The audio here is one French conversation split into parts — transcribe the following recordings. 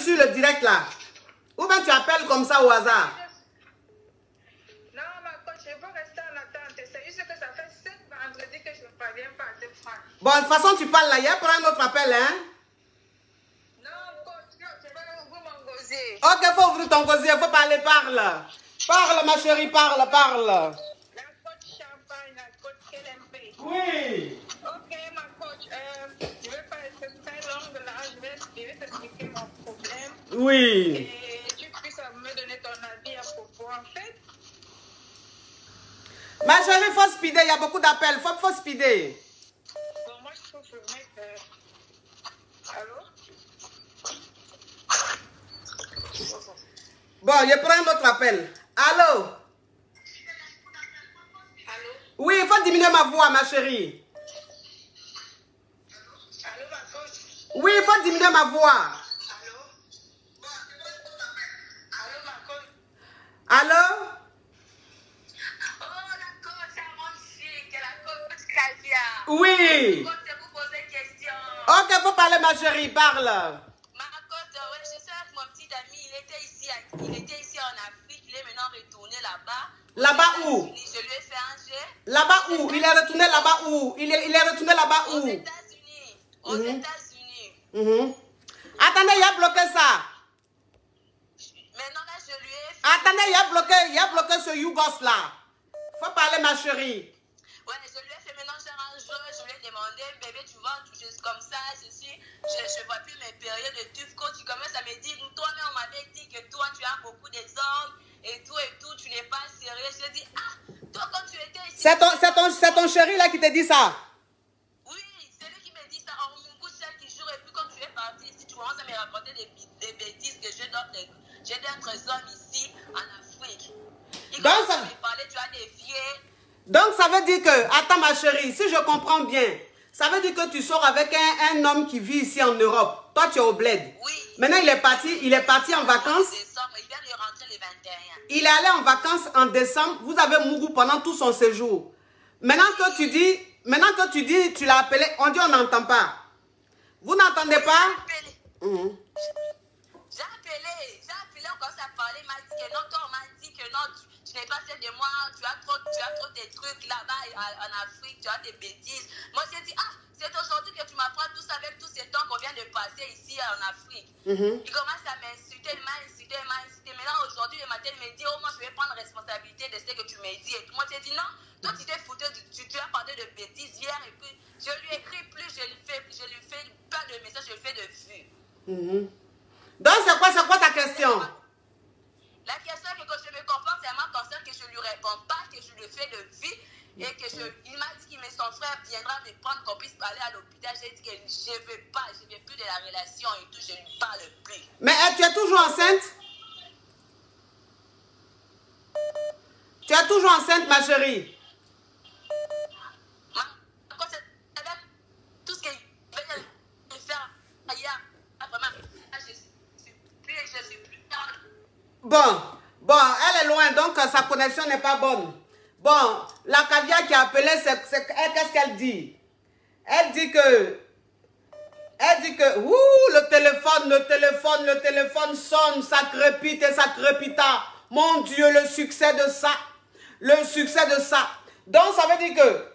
sur le direct là. Ou bien tu appelles comme ça au hasard. Non, ma coach, je veux rester en attente. C'est juste que ça fait 7 vendredis que je ne parviens pas à te prendre. Bon, de toute façon, tu parles là. Il y a pour un autre appel, hein? Non, coach, je vais ouvrir mon gosier. Ok, faut ouvrir ton gosier. Faut parler, parle. Parle, ma chérie, parle, parle. La coach champagne, la coach KLMP. Oui. Ok, ma coach, je vais pas être très longue là. Je vais t'expliquer mon problème. Oui. Et tu puisses me donner ton avis à propos. En fait, Ma chérie, faut speeder. Il y a beaucoup d'appels. Faut speeder. bon, moi, je trouve que je vais allô? Bon, je prends un autre appel. Allô? Allô? Oui, il faut diminuer ma voix, ma chérie. Allô, ma coach? Oui, il faut diminuer ma voix. Allô? Allô, ma coach? Allô? Oh, la coach, c'est mon chic, la coach Caviar. Oui. Coach, je vous poser une question. Ok, faut parler, ma chérie, parle. Ma coach, ouais, je suis avec mon petit ami, il était ici en Afrique, il est maintenant retourné là-bas. Là-bas où? Je lui ai fait un jet. Là-bas où? Il est retourné là-bas où? Il est retourné là-bas Aux où? États-Unis. Aux États-Unis. Attendez, il a bloqué ça. Maintenant, là, je lui ai fait... Attendez, il a bloqué ce Yougos là. Faut parler, ma chérie. Ouais, je lui ai fait maintenant faire un jeu, je lui ai demandé, bébé, tu vois, juste comme ça, je vois plus mes périodes de tuf. Quand tu commences à me dire, toi-même, on m'avait dit que toi, tu as beaucoup d'hommes et tout, tu n'es pas sérieux. Je lui ai dit, ah, toi, quand tu étais ici... C'est ton chéri là qui te dit ça. Oui, c'est lui qui me dit ça. En Mungu, celle qui joue, et puis quand tu es parti ici, tu commences à me raconter des bêtises que j'ai d'autres hommes ici, en Afrique. Il Donc, commence ça... à me parler, tu as des vieux... Donc, ça veut dire que, attends ma chérie, si je comprends bien, ça veut dire que tu sors avec un homme qui vit ici en Europe. Toi, tu es au bled. Oui. Maintenant, il est parti en vacances. Il vient de rentrer le 21. Il est allé en vacances en décembre. Vous avez Mougou pendant tout son séjour. Maintenant que tu dis, tu l'as appelé, on dit on n'entend pas. Vous n'entendez pas? J'ai appelé, on commence à parler, il m'a dit que non, toi, on m'a dit que non, tu n'es pas celle de moi, tu as trop des trucs là-bas en Afrique, tu as des bêtises. Moi, j'ai dit, ah, c'est aujourd'hui que tu m'apprends tout ça avec tous ces temps qu'on vient de passer ici en Afrique. Il commence à m'insulter, il m'a insulté. Maintenant, aujourd'hui, le matin, il me dit, oh, moi, je vais prendre responsabilité de ce que tu me dis. Et puis, moi, j'ai dit, non, toi, tu t'es foutu, tu as parlé de bêtises hier, et puis, je lui écris plus, je lui fais pas de messages, je lui fais de vues. Donc, c'est quoi ta question? La question est que quand je me comprends, c'est à ma concerne que je ne lui réponds pas, que je lui fais de vie, et que il m'a dit que son frère viendra me prendre, qu'on puisse parler à l'hôpital. J'ai dit que je ne veux pas, je ne veux plus de la relation et tout, je ne lui parle plus. Mais tu es toujours enceinte? Tu es toujours enceinte, ma chérie? Tout ce qu'il veut faire ailleurs, vraiment, je suis plus tard. Bon, elle est loin, donc sa connexion n'est pas bonne. Bon, la Caviar qui a appelé, qu'est-ce qu'elle dit? Elle dit que, le téléphone sonne, ça crépite et ça crépita. Mon Dieu, le succès de ça. Donc, ça veut dire que,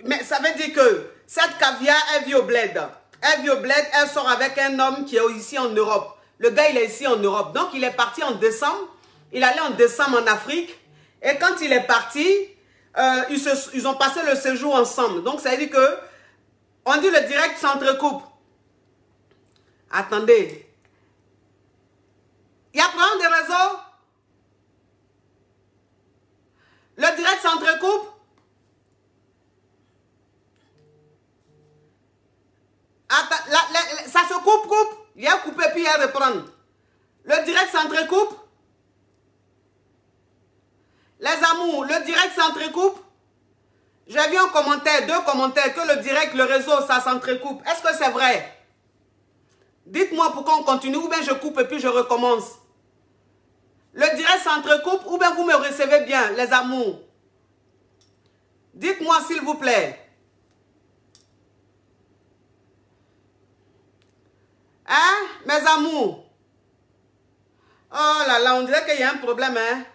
mais ça veut dire que cette Caviar, elle vit au bled. Elle sort avec un homme qui est ici en Europe. Le gars, il est ici en Europe. Donc, il est parti en décembre. Il allait en décembre en Afrique. Et quand il est parti, ils ont passé le séjour ensemble. Donc, ça veut dire que, on dit le direct s'entrecoupe. Attendez. Il y a problème de réseau? Le direct s'entrecoupe? Ça se coupe. Il y a coupé puis il y a reprendre. Le direct s'entrecoupe? Les amours, le direct s'entrecoupe? J'ai vu un commentaire, 2 commentaires, que le direct, le réseau, ça s'entrecoupe. Est-ce que c'est vrai? Dites-moi pourquoi on continue, ou bien je coupe et puis je recommence. Le direct s'entrecoupe, ou bien vous me recevez bien, les amours? Dites-moi s'il vous plaît. Hein? Mes amours. Oh là là, on dirait qu'il y a un problème, hein.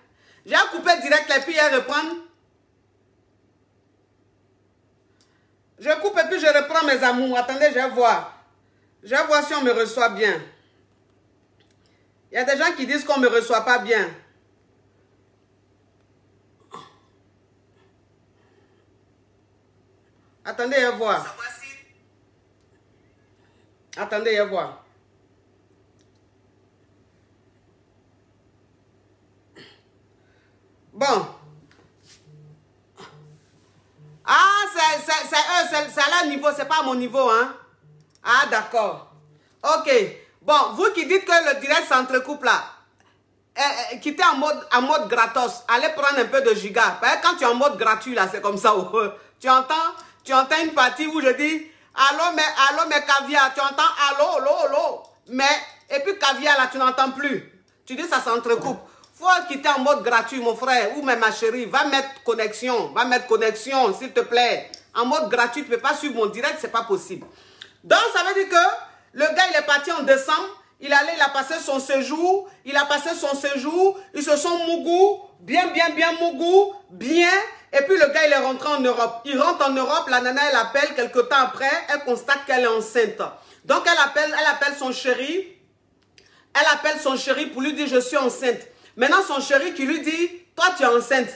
J'ai coupé direct et puis je reprends. Je coupe et puis je reprends, mes amours. Attendez, je vais voir. Je vais voir si on me reçoit bien. Il y a des gens qui disent qu'on ne me reçoit pas bien. Attendez, je vais voir. Attendez, je vais voir. Bon. Ah, c'est à leur niveau, c'est pas à mon niveau, hein. Ah, d'accord. Ok. Bon, vous qui dites que le direct s'entrecoupe là, quittez en mode gratos, allez prendre un peu de giga. Parce que quand tu es en mode gratuit là, c'est comme ça. Tu entends une partie où je dis, allô, mais caviar, tu entends allô. Mais, et puis caviar là, tu n'entends plus. Tu dis ça s'entrecoupe. Faut quitter en mode gratuit, mon frère, ou même ma chérie, va mettre connexion, s'il te plaît. En mode gratuit, tu ne peux pas suivre mon direct, c'est pas possible. Donc, ça veut dire que le gars, il est parti en décembre, il a passé son séjour, ils se sont mougou, bien, mougou, bien, et puis le gars, il est rentré en Europe. Il rentre en Europe, la nana, elle appelle, quelque temps après, elle constate qu'elle est enceinte. Donc, elle appelle son chéri, pour lui dire, je suis enceinte. Maintenant, son chéri qui lui dit, toi, tu es enceinte.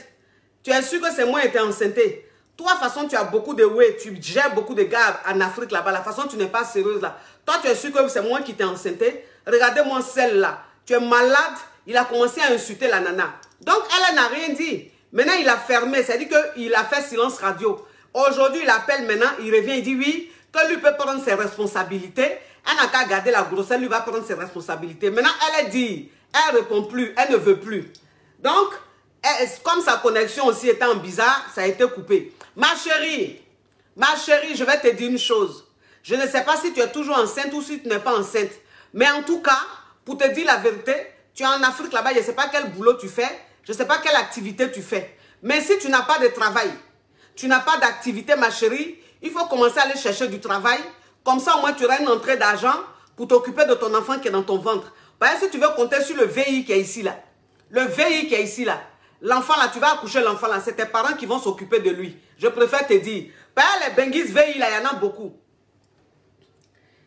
Tu es sûr que c'est moi qui t'ai enceinte. Toi, de toute façon, tu as beaucoup de ouais, tu gères beaucoup de gars en Afrique là-bas. La façon, tu n'es pas sérieuse là. Toi, tu es sûr que c'est moi qui t'ai enceinte. Regardez-moi celle-là. Tu es malade. Il a commencé à insulter la nana. Donc, elle n'a rien dit. Maintenant, il a fermé. C'est-à-dire qu'il a fait silence radio. Aujourd'hui, il appelle maintenant. Il revient, il dit oui, que lui peut prendre ses responsabilités. Elle n'a qu'à garder la grossesse, lui va prendre ses responsabilités. Maintenant, elle dit, elle ne répond plus, elle ne veut plus. Donc, comme sa connexion aussi était en bizarre, ça a été coupé. Ma chérie, je vais te dire une chose. Je ne sais pas si tu es toujours enceinte ou si tu n'es pas enceinte. Mais en tout cas, pour te dire la vérité, tu es en Afrique là-bas, je ne sais pas quel boulot tu fais, je ne sais pas quelle activité tu fais. Mais si tu n'as pas de travail, tu n'as pas d'activité, ma chérie, il faut commencer à aller chercher du travail. Comme ça, au moins, tu auras une entrée d'argent pour t'occuper de ton enfant qui est dans ton ventre. Parce que si tu veux compter sur le VI qui est ici, là, l'enfant, là, tu vas accoucher l'enfant, là, c'est tes parents qui vont s'occuper de lui. Je préfère te dire. Parce que les Benguis VI, là, il y en a beaucoup.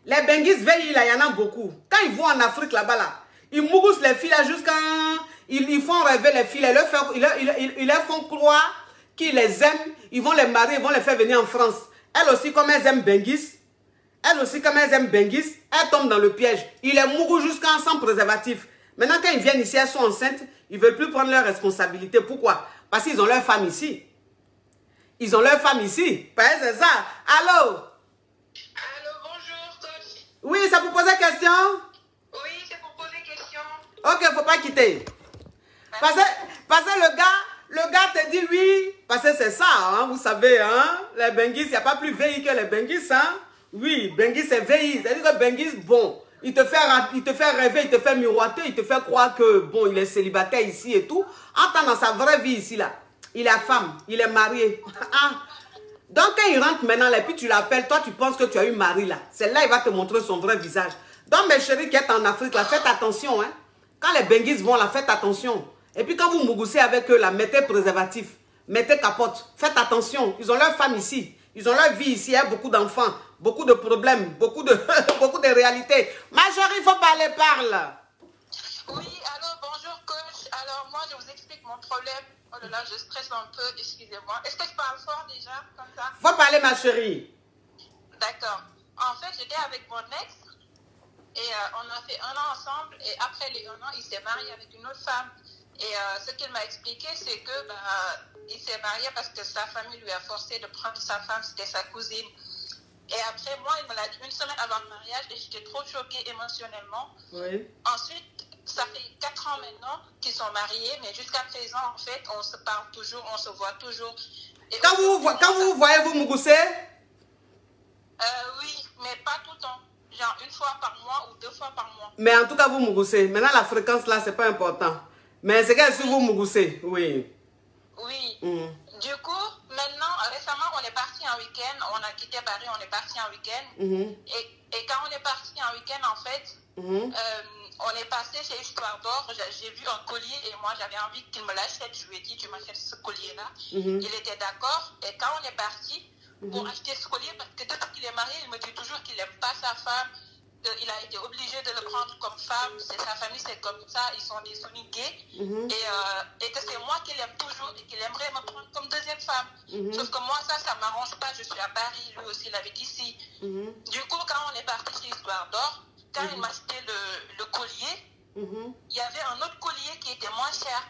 Les Benguis VI, là, il y en a beaucoup. Quand ils vont en Afrique, là-bas, là, ils mougoussent les filles, là, jusqu'à... Ils font rêver les filles, ils leur font croire qu'ils les aiment, ils vont les marier, ils vont les faire venir en France. Elles aussi, comme elles aiment Benguis, elles tombent dans le piège. Ils les mourront jusqu'à sans préservatif. Maintenant, quand ils viennent ici, elles sont enceintes, ils ne veulent plus prendre leurs responsabilités. Pourquoi? Parce qu'ils ont leur femme ici. Ils ont leur femme ici. C'est ça. Allô? Allô, bonjour, coach. Oui, c'est pour poser question? Oui, c'est pour poser question. Ok, il ne faut pas quitter. Parce que le gars te dit oui. Parce que c'est ça, hein, vous savez, hein. Les Benguis, il n'y a pas plus VI que les Benguis, hein. Oui, Benguis, c'est VI. C'est-à-dire que Benguis, bon, il te fait rêver, il te fait miroiter, il te fait croire que, bon, il est célibataire ici et tout. En temps, dans sa vraie vie ici, là, il est femme, il est marié. Donc, quand il rentre maintenant, là, et puis tu l'appelles, toi, tu penses que tu as eu mari, là. Celle-là, il va te montrer son vrai visage. Donc, mes chéris qui êtes en Afrique, là, faites attention, hein. Quand les Benguis vont, là, faites attention. Et puis, quand vous mougoussez avec eux, là, mettez préservatif, mettez capote. Faites attention. Ils ont leur femme ici. Ils ont leur vie ici, il y a beaucoup d'enfants, beaucoup de problèmes, beaucoup de réalités. Ma chérie, il faut parler, parle. Oui, alors bonjour coach. Alors moi, je vous explique mon problème. Oh là là, je stresse un peu, excusez-moi. Est-ce que je parle fort déjà, comme ça? Faut parler, ma chérie. D'accord. En fait, j'étais avec mon ex et on a fait 1 an ensemble et après les 1 an, il s'est marié avec une autre femme. Et ce qu'il m'a expliqué, c'est que il s'est marié parce que sa famille lui a forcé de prendre sa femme, c'était sa cousine. Et après, moi, il me l'a dit 1 semaine avant le mariage et j'étais trop choquée émotionnellement. Oui. Ensuite, ça fait 4 ans maintenant qu'ils sont mariés, mais jusqu'à présent, en fait, on se parle toujours, on se voit toujours. Et quand vous voyez, vous mougoussez? Oui, mais pas tout le temps. Genre 1 fois par mois ou 2 fois par mois. Mais en tout cas, vous mougoussez. Maintenant, la fréquence là, c'est pas important. Mais c'est que si vous mougoussez, oui. Oui. Du coup, maintenant, maintenant, récemment, on est parti en week-end. On a quitté Paris, on est parti en week-end. Et quand on est parti en week-end, en fait, on est passé chez Histoire d'Or. J'ai vu un collier et moi, j'avais envie qu'il me l'achète. Je lui ai dit, tu m'achètes ce collier-là. Il était d'accord. Et quand on est parti pour acheter ce collier, parce que depuis qu'il est marié, il me dit toujours qu'il n'aime pas sa femme. Il a été obligé de le prendre comme femme, c'est sa famille, c'est comme ça, ils sont des soumis gays, et que c'est moi qui l'aime toujours et qu'il aimerait me prendre comme deuxième femme. Sauf que moi, ça ne m'arrange pas, je suis à Paris, lui aussi, il avait ici. Du coup, quand on est parti chez Histoire d'Or, quand il m'a acheté le collier, il y avait un autre collier qui était moins cher.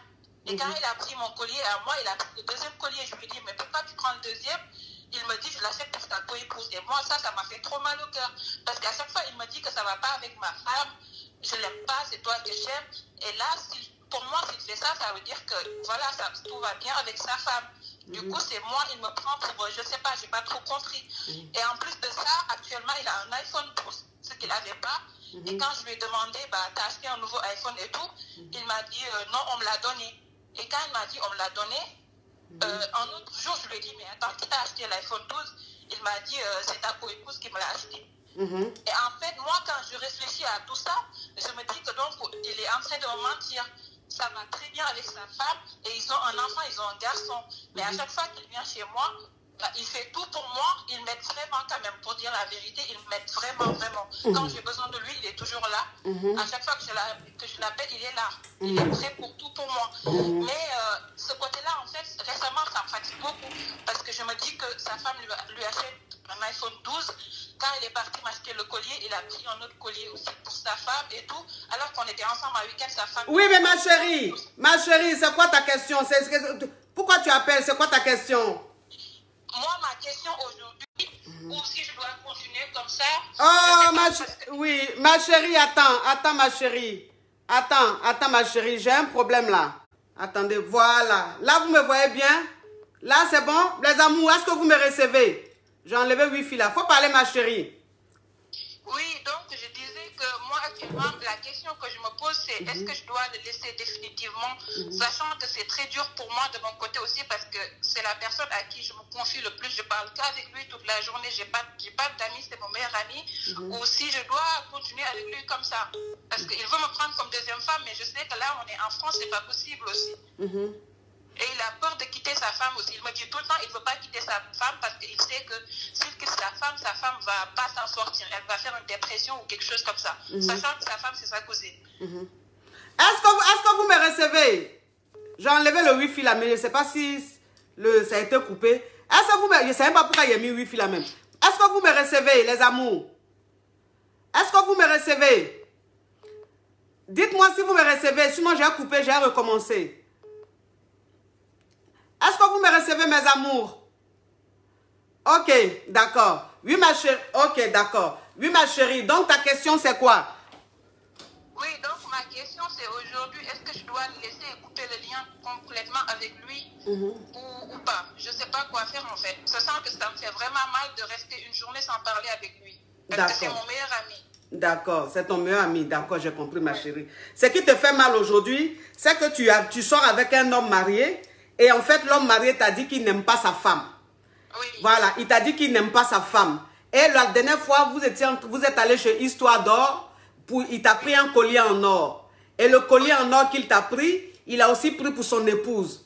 Et quand il a pris mon collier à moi, il a pris le deuxième collier, je lui ai dit, mais pourquoi tu prends le deuxième? Il me dit, je l'achète pour ta co-épouse. Et moi, ça m'a fait trop mal au cœur. Parce qu'à chaque fois, il me dit que ça ne va pas avec ma femme. Je ne l'aime pas, c'est toi que j'aime. Et là, pour moi, s'il fait ça, ça veut dire que voilà, tout va bien avec sa femme. Du coup, c'est moi, il me prend pour, je ne sais pas, je n'ai pas trop compris. Et en plus de ça, actuellement, il a un iPhone 12, ce qu'il n'avait pas. Et quand je lui ai demandé, t'as acheté un nouveau iPhone et tout, il m'a dit, non, on me l'a donné. Et quand il m'a dit, on me l'a donné, un autre jour, je lui ai dit, mais attends, qui t'a acheté l'iPhone 12? Il m'a dit, c'est ta co-épouse qui me l'a acheté. Et en fait, moi, quand je réfléchis à tout ça, je me dis que donc, il est en train de me mentir. Ça va très bien avec sa femme et ils ont un enfant, ils ont un garçon. Mais à chaque fois qu'il vient chez moi, il fait tout pour moi. Il m'aide vraiment quand même, pour dire la vérité. Il m'aide vraiment, vraiment. Quand j'ai besoin de lui, il est toujours là. À chaque fois que je l'appelle, il est là. Il est prêt pour tout pour moi. Mais ce côté-là, en fait, récemment, ça me fatigue beaucoup. Parce que je me dis que sa femme lui achète un iPhone 12. Quand il est parti m'acheter le collier, il a pris un autre collier aussi pour sa femme et tout. Alors qu'on était ensemble un week-end, sa femme... Oui, mais ma chérie, c'est quoi ta question? Pourquoi tu appelles? C'est quoi ta question? Moi, ma question aujourd'hui, ou si je dois continuer comme ça... Oh, oui, ma chérie, attends, ma chérie. Attends, ma chérie, j'ai un problème là. Attendez, voilà. Là, vous me voyez bien? Là, c'est bon? Les amours, est-ce que vous me recevez? J'ai enlevé Wi-Fi là. Faut parler, ma chérie. Oui, donc je disais que moi, actuellement, la question que je me pose, c'est est-ce que je dois le laisser définitivement, sachant que c'est très dur pour moi de mon côté aussi, parce que c'est la personne à qui je me confie le plus. Je parle qu'avec lui toute la journée. J'ai pas d'amis, c'est mon meilleur ami. Ou si je dois continuer avec lui comme ça. Parce qu'il veut me prendre comme deuxième femme, mais je sais que là, on est en France, c'est pas possible aussi. Et il a peur de quitter sa femme aussi. Il me dit tout le temps qu'il ne veut pas quitter sa femme parce qu'il sait que s'il quitte sa femme ne va pas s'en sortir. Elle va faire une dépression ou quelque chose comme ça. Sachant que sa femme, c'est sa cousine. Est-ce que vous me recevez? J'ai enlevé le Wi-Fi là, mais je ne sais pas si ça a été coupé. Est-ce que vous me... Je ne sais même pas pourquoi il y a mis Wi-Fi là même. Est-ce que vous me recevez, les amours? Est-ce que vous me recevez? Dites-moi si vous me recevez. Sinon, j'ai coupé, j'ai recommencé. Est-ce que vous me recevez, mes amours? Ok, d'accord. Oui, ma chérie. Ok, d'accord. Oui, ma chérie. Donc, ta question, c'est quoi? Oui, donc ma question, c'est aujourd'hui, est-ce que je dois le laisser couper le lien complètement avec lui ou pas? Je ne sais pas quoi faire, en fait. Je sens que ça me fait vraiment mal de rester une journée sans parler avec lui. Parce que c'est mon meilleur ami. D'accord, c'est ton meilleur ami. D'accord, j'ai compris, ma chérie. Ce qui te fait mal aujourd'hui, c'est que tu sors avec un homme marié. Et en fait, l'homme marié t'a dit qu'il n'aime pas sa femme. Oui. Voilà, il t'a dit qu'il n'aime pas sa femme. Et la dernière fois, vous êtes allé chez Histoire d'Or, il t'a pris un collier en or. Et le collier en or qu'il t'a pris, il a aussi pris pour son épouse.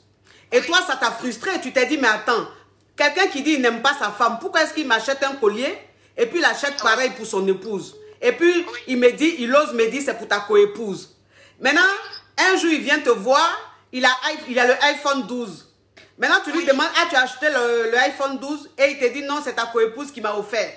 Et toi, ça t'a frustré. Tu t'es dit, mais attends, quelqu'un qui dit qu'il n'aime pas sa femme, pourquoi est-ce qu'il m'achète un collier et puis il achète pareil pour son épouse? Et puis, il ose me dire, c'est pour ta coépouse. Maintenant, un jour, il vient te voir. Il a le iPhone 12. Maintenant, tu lui demandes, tu as acheté le iPhone 12 et il te dit, non, c'est ta coépouse qui m'a offert.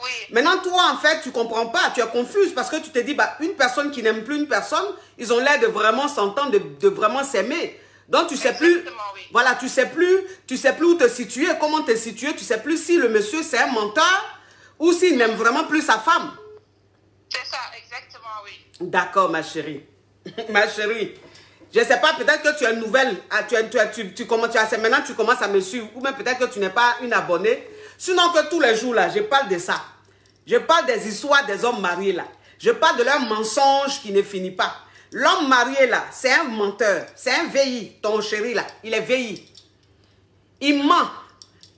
Oui. Maintenant, toi, en fait, tu ne comprends pas, tu es confuse parce que tu te dis, une personne qui n'aime plus une personne, ils ont l'air de vraiment s'entendre, de vraiment s'aimer. Donc, tu ne sais plus, voilà, tu sais plus où te situer, comment te situer, tu ne sais plus si le monsieur, c'est un menteur ou s'il n'aime vraiment plus sa femme. C'est ça, exactement, oui. D'accord, ma chérie. Ma chérie. Je ne sais pas, peut-être que tu es nouvelle, maintenant tu commences à me suivre, ou même peut-être que tu n'es pas une abonnée. Sinon que tous les jours là, je parle de ça. Je parle des histoires des hommes mariés là. Je parle de leur mensonge qui ne finit pas. L'homme marié là, c'est un menteur, c'est un VI, ton chéri là, il est VI. Il ment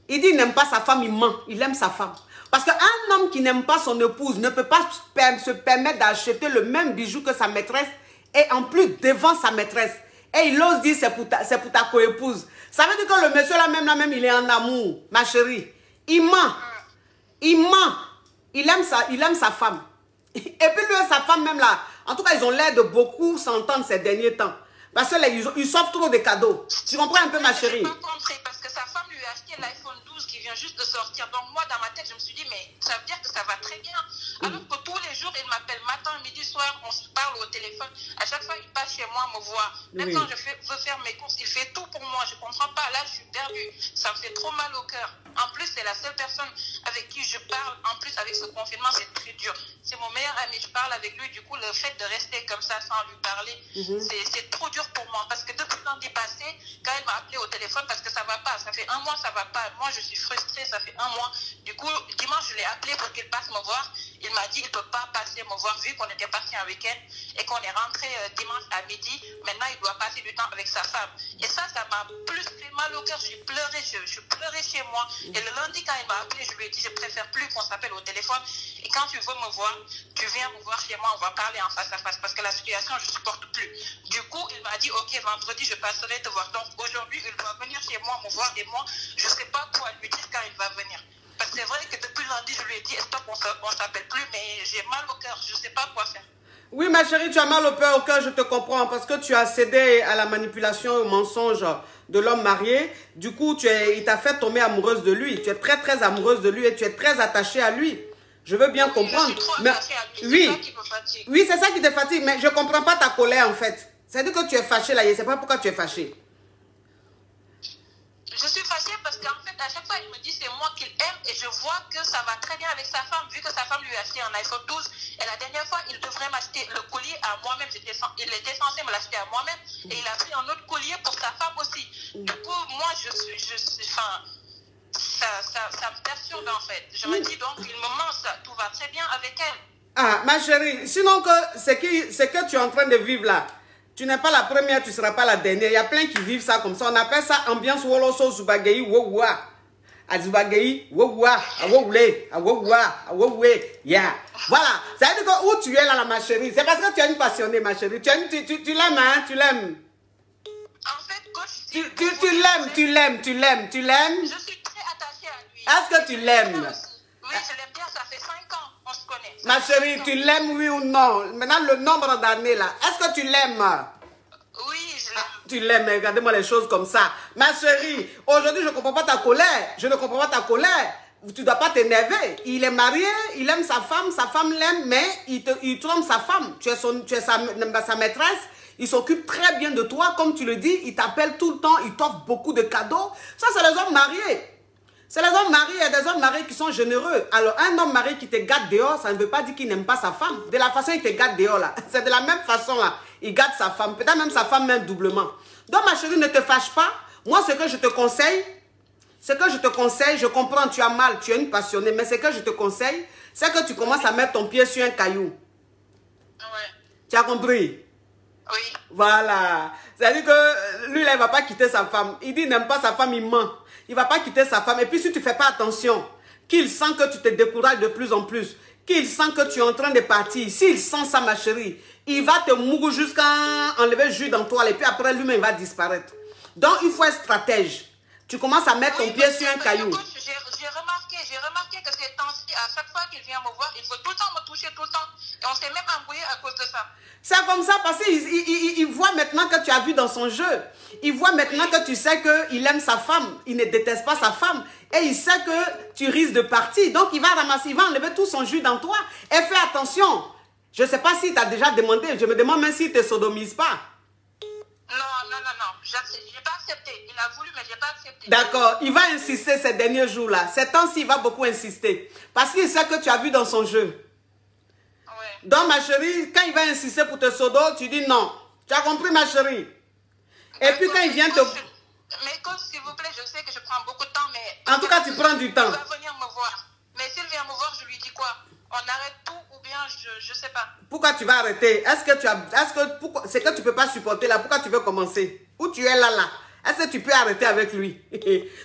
Il dit il n'aime pas sa femme, il ment. Il aime sa femme. Parce qu'un homme qui n'aime pas son épouse ne peut pas se permettre d'acheter le même bijou que sa maîtresse et en plus devant sa maîtresse. Et il ose dire c'est pour ta coépouse. Ça veut dire que le monsieur là même, il est en amour, ma chérie. Il ment. Il ment. Il aime sa femme. Et puis lui et sa femme même là, en tout cas, ils ont l'air de beaucoup s'entendre ces derniers temps. Parce que là, ils s'offrent trop de cadeaux. Tu comprends un peu, ma chérie? Je n'ai pas compris parce que sa femme lui a acheté l'iPhone 12 qui vient juste de sortir. Donc moi, dans ma tête, je me suis dit, mais ça veut dire que ça va très bien. Alors que tous les jours, il m'appelle matin, midi, soir, on se parle au téléphone. À chaque fois, il passe chez moi me voir. Même quand je veux faire mes courses, il fait tout pour moi. Je ne comprends pas. Là, je suis perdue. Ça me fait trop mal au cœur. En plus, c'est la seule personne avec qui je parle. En plus, avec ce confinement, c'est très dur. C'est mon meilleur ami. Je parle avec lui. Du coup, le fait de rester comme ça sans lui parler, c'est trop dur pour moi. Parce que depuis lundi passé, quand il m'a appelé au téléphone, parce que ça ne va pas. Ça fait un mois, ça ne va pas. Moi, je suis frustrée. Ça fait un mois. Du coup, dimanche, je l'ai appelé pour qu'il passe me voir. Il m'a dit qu'il ne peut pas passer me voir vu qu'on était parti un week-end et qu'on est rentré dimanche à midi. Maintenant, il doit passer du temps avec sa femme. Et ça m'a plus fait mal au cœur. J'ai pleuré, je pleurais chez moi. Et le lundi, quand il m'a appelé, je lui ai dit, je préfère plus qu'on s'appelle au téléphone. Et quand tu veux me voir, tu viens me voir chez moi, on va parler en face à face. Parce que la situation, je ne supporte plus. Du coup, il m'a dit, ok, vendredi, je passerai te voir. Donc aujourd'hui, il doit venir chez moi, me voir. Et moi, je ne sais pas quoi lui dire quand il va venir. Parce que c'est vrai que depuis lundi, je lui ai dit, stop, on ne s'appelle plus, mais j'ai mal au cœur, je ne sais pas quoi faire. Oui, ma chérie, tu as mal au cœur, je te comprends, parce que tu as cédé à la manipulation, au mensonge de l'homme marié. Du coup, il t'a fait tomber amoureuse de lui. Tu es très, très amoureuse de lui et tu es très attachée à lui. Je veux bien comprendre. Je suis trop attachée à lui, oui, c'est ça qui me fatigue. Oui, c'est ça qui te fatigue, mais je ne comprends pas ta colère, en fait. C'est-à-dire que tu es fâchée, là, je ne sais pas pourquoi tu es fâchée. Je suis fâchée parce qu'en fait, à chaque fois, il me dit c'est moi qu'il aime et je vois que ça va très bien avec sa femme, vu que sa femme lui a acheté un iPhone 12. Et la dernière fois, il devrait m'acheter le collier à moi-même. Il était censé me l'acheter à moi-même et il a pris un autre collier pour sa femme aussi. Du coup, moi, ça me perturbe en fait. Je me dis donc, il me ment, tout va très bien avec elle. Ah, ma chérie, sinon que ce que tu es en train de vivre là, tu n'es pas la première, tu ne seras pas la dernière. Il y a plein qui vivent ça comme ça. On appelle ça ambiance woloso zubagei wowa. Azubagei wowa, awoule, awowa, awowe. Yeah. Voilà. Ça veut dire que où tu es là, ma chérie, c'est parce que tu es une passionnée, ma chérie. Tu l'aimes, hein, tu l'aimes. En fait, coach, tu l'aimes. Je suis très attachée à lui. Est-ce que tu l'aimes? Oui, je l'aime bien, ça fait 5 ans, on se connaît. Ma chérie, tu l'aimes, oui ou non? Maintenant, le nombre d'années là, est-ce que tu l'aimes? Oui, je l'aime. Tu l'aimes, regardez-moi les choses comme ça. Ma chérie, aujourd'hui, je ne comprends pas ta colère. Je ne comprends pas ta colère. Tu ne dois pas t'énerver. Il est marié, il aime sa femme l'aime, mais il trompe sa femme. Tu es sa maîtresse. Il s'occupe très bien de toi, comme tu le dis. Il t'appelle tout le temps, il t'offre beaucoup de cadeaux. Ça, c'est les hommes mariés. C'est les hommes mariés, il y a des hommes mariés qui sont généreux. Alors, un homme marié qui te gâte dehors, ça ne veut pas dire qu'il n'aime pas sa femme. De la façon il te gâte dehors, là. C'est de la même façon, là. Il gâte sa femme. Peut-être même sa femme, même doublement. Donc, ma chérie, ne te fâche pas. Moi, ce que je te conseille, je comprends, tu as mal, tu es une passionnée, mais ce que je te conseille, c'est que tu commences à mettre ton pied sur un caillou. Ouais. Tu as compris? Oui. Voilà. C'est-à-dire que lui, là, il ne va pas quitter sa femme. Il dit qu'il n'aime pas sa femme, il ment. Il ne va pas quitter sa femme. Et puis, si tu ne fais pas attention, qu'il sent que tu te décourages de plus en plus, qu'il sent que tu es en train de partir, s'il sent ça, ma chérie, il va te mourir jusqu'à enlever le jus dans toi. Et puis après, lui-même, il va disparaître. Donc, il faut être stratège. Tu commences à mettre ton pied sur un caillou. J'ai remarqué que ces temps-ci, à chaque fois qu'il vient me voir, il faut tout le temps me toucher, tout le temps. Et on s'est même embrouillé à cause de ça. C'est comme ça parce qu'il voit maintenant que tu as vu dans son jeu. Il voit maintenant que tu sais qu'il aime sa femme. Il ne déteste pas sa femme. Et il sait que tu risques de partir. Donc, il va ramasser, il va enlever tout son jus dans toi. Et fais attention. Je ne sais pas s'il t'a déjà demandé. Je me demande même s'il ne te sodomise pas. Non. Je n'ai pas accepté. Il a voulu, mais je n'ai pas accepté. D'accord. Il va insister ces derniers jours-là. Ces temps-ci, il va beaucoup insister. Parce qu'il sait que tu as vu dans son jeu. Ouais. Donc, ma chérie, quand il va insister pour te sodo, tu dis non. Tu as compris, ma chérie? Et puis, quand il vient te... Mais coach, s'il vous plaît, je sais que je prends beaucoup de temps, mais... En tout cas, tu prends du temps. Il va venir me voir. Mais s'il vient me voir, je lui dis quoi? On arrête tout ou bien je ne sais pas. Pourquoi tu vas arrêter? C'est que tu ne peux pas supporter là. Pourquoi tu veux commencer? Où tu es là? Est-ce que tu peux arrêter avec lui?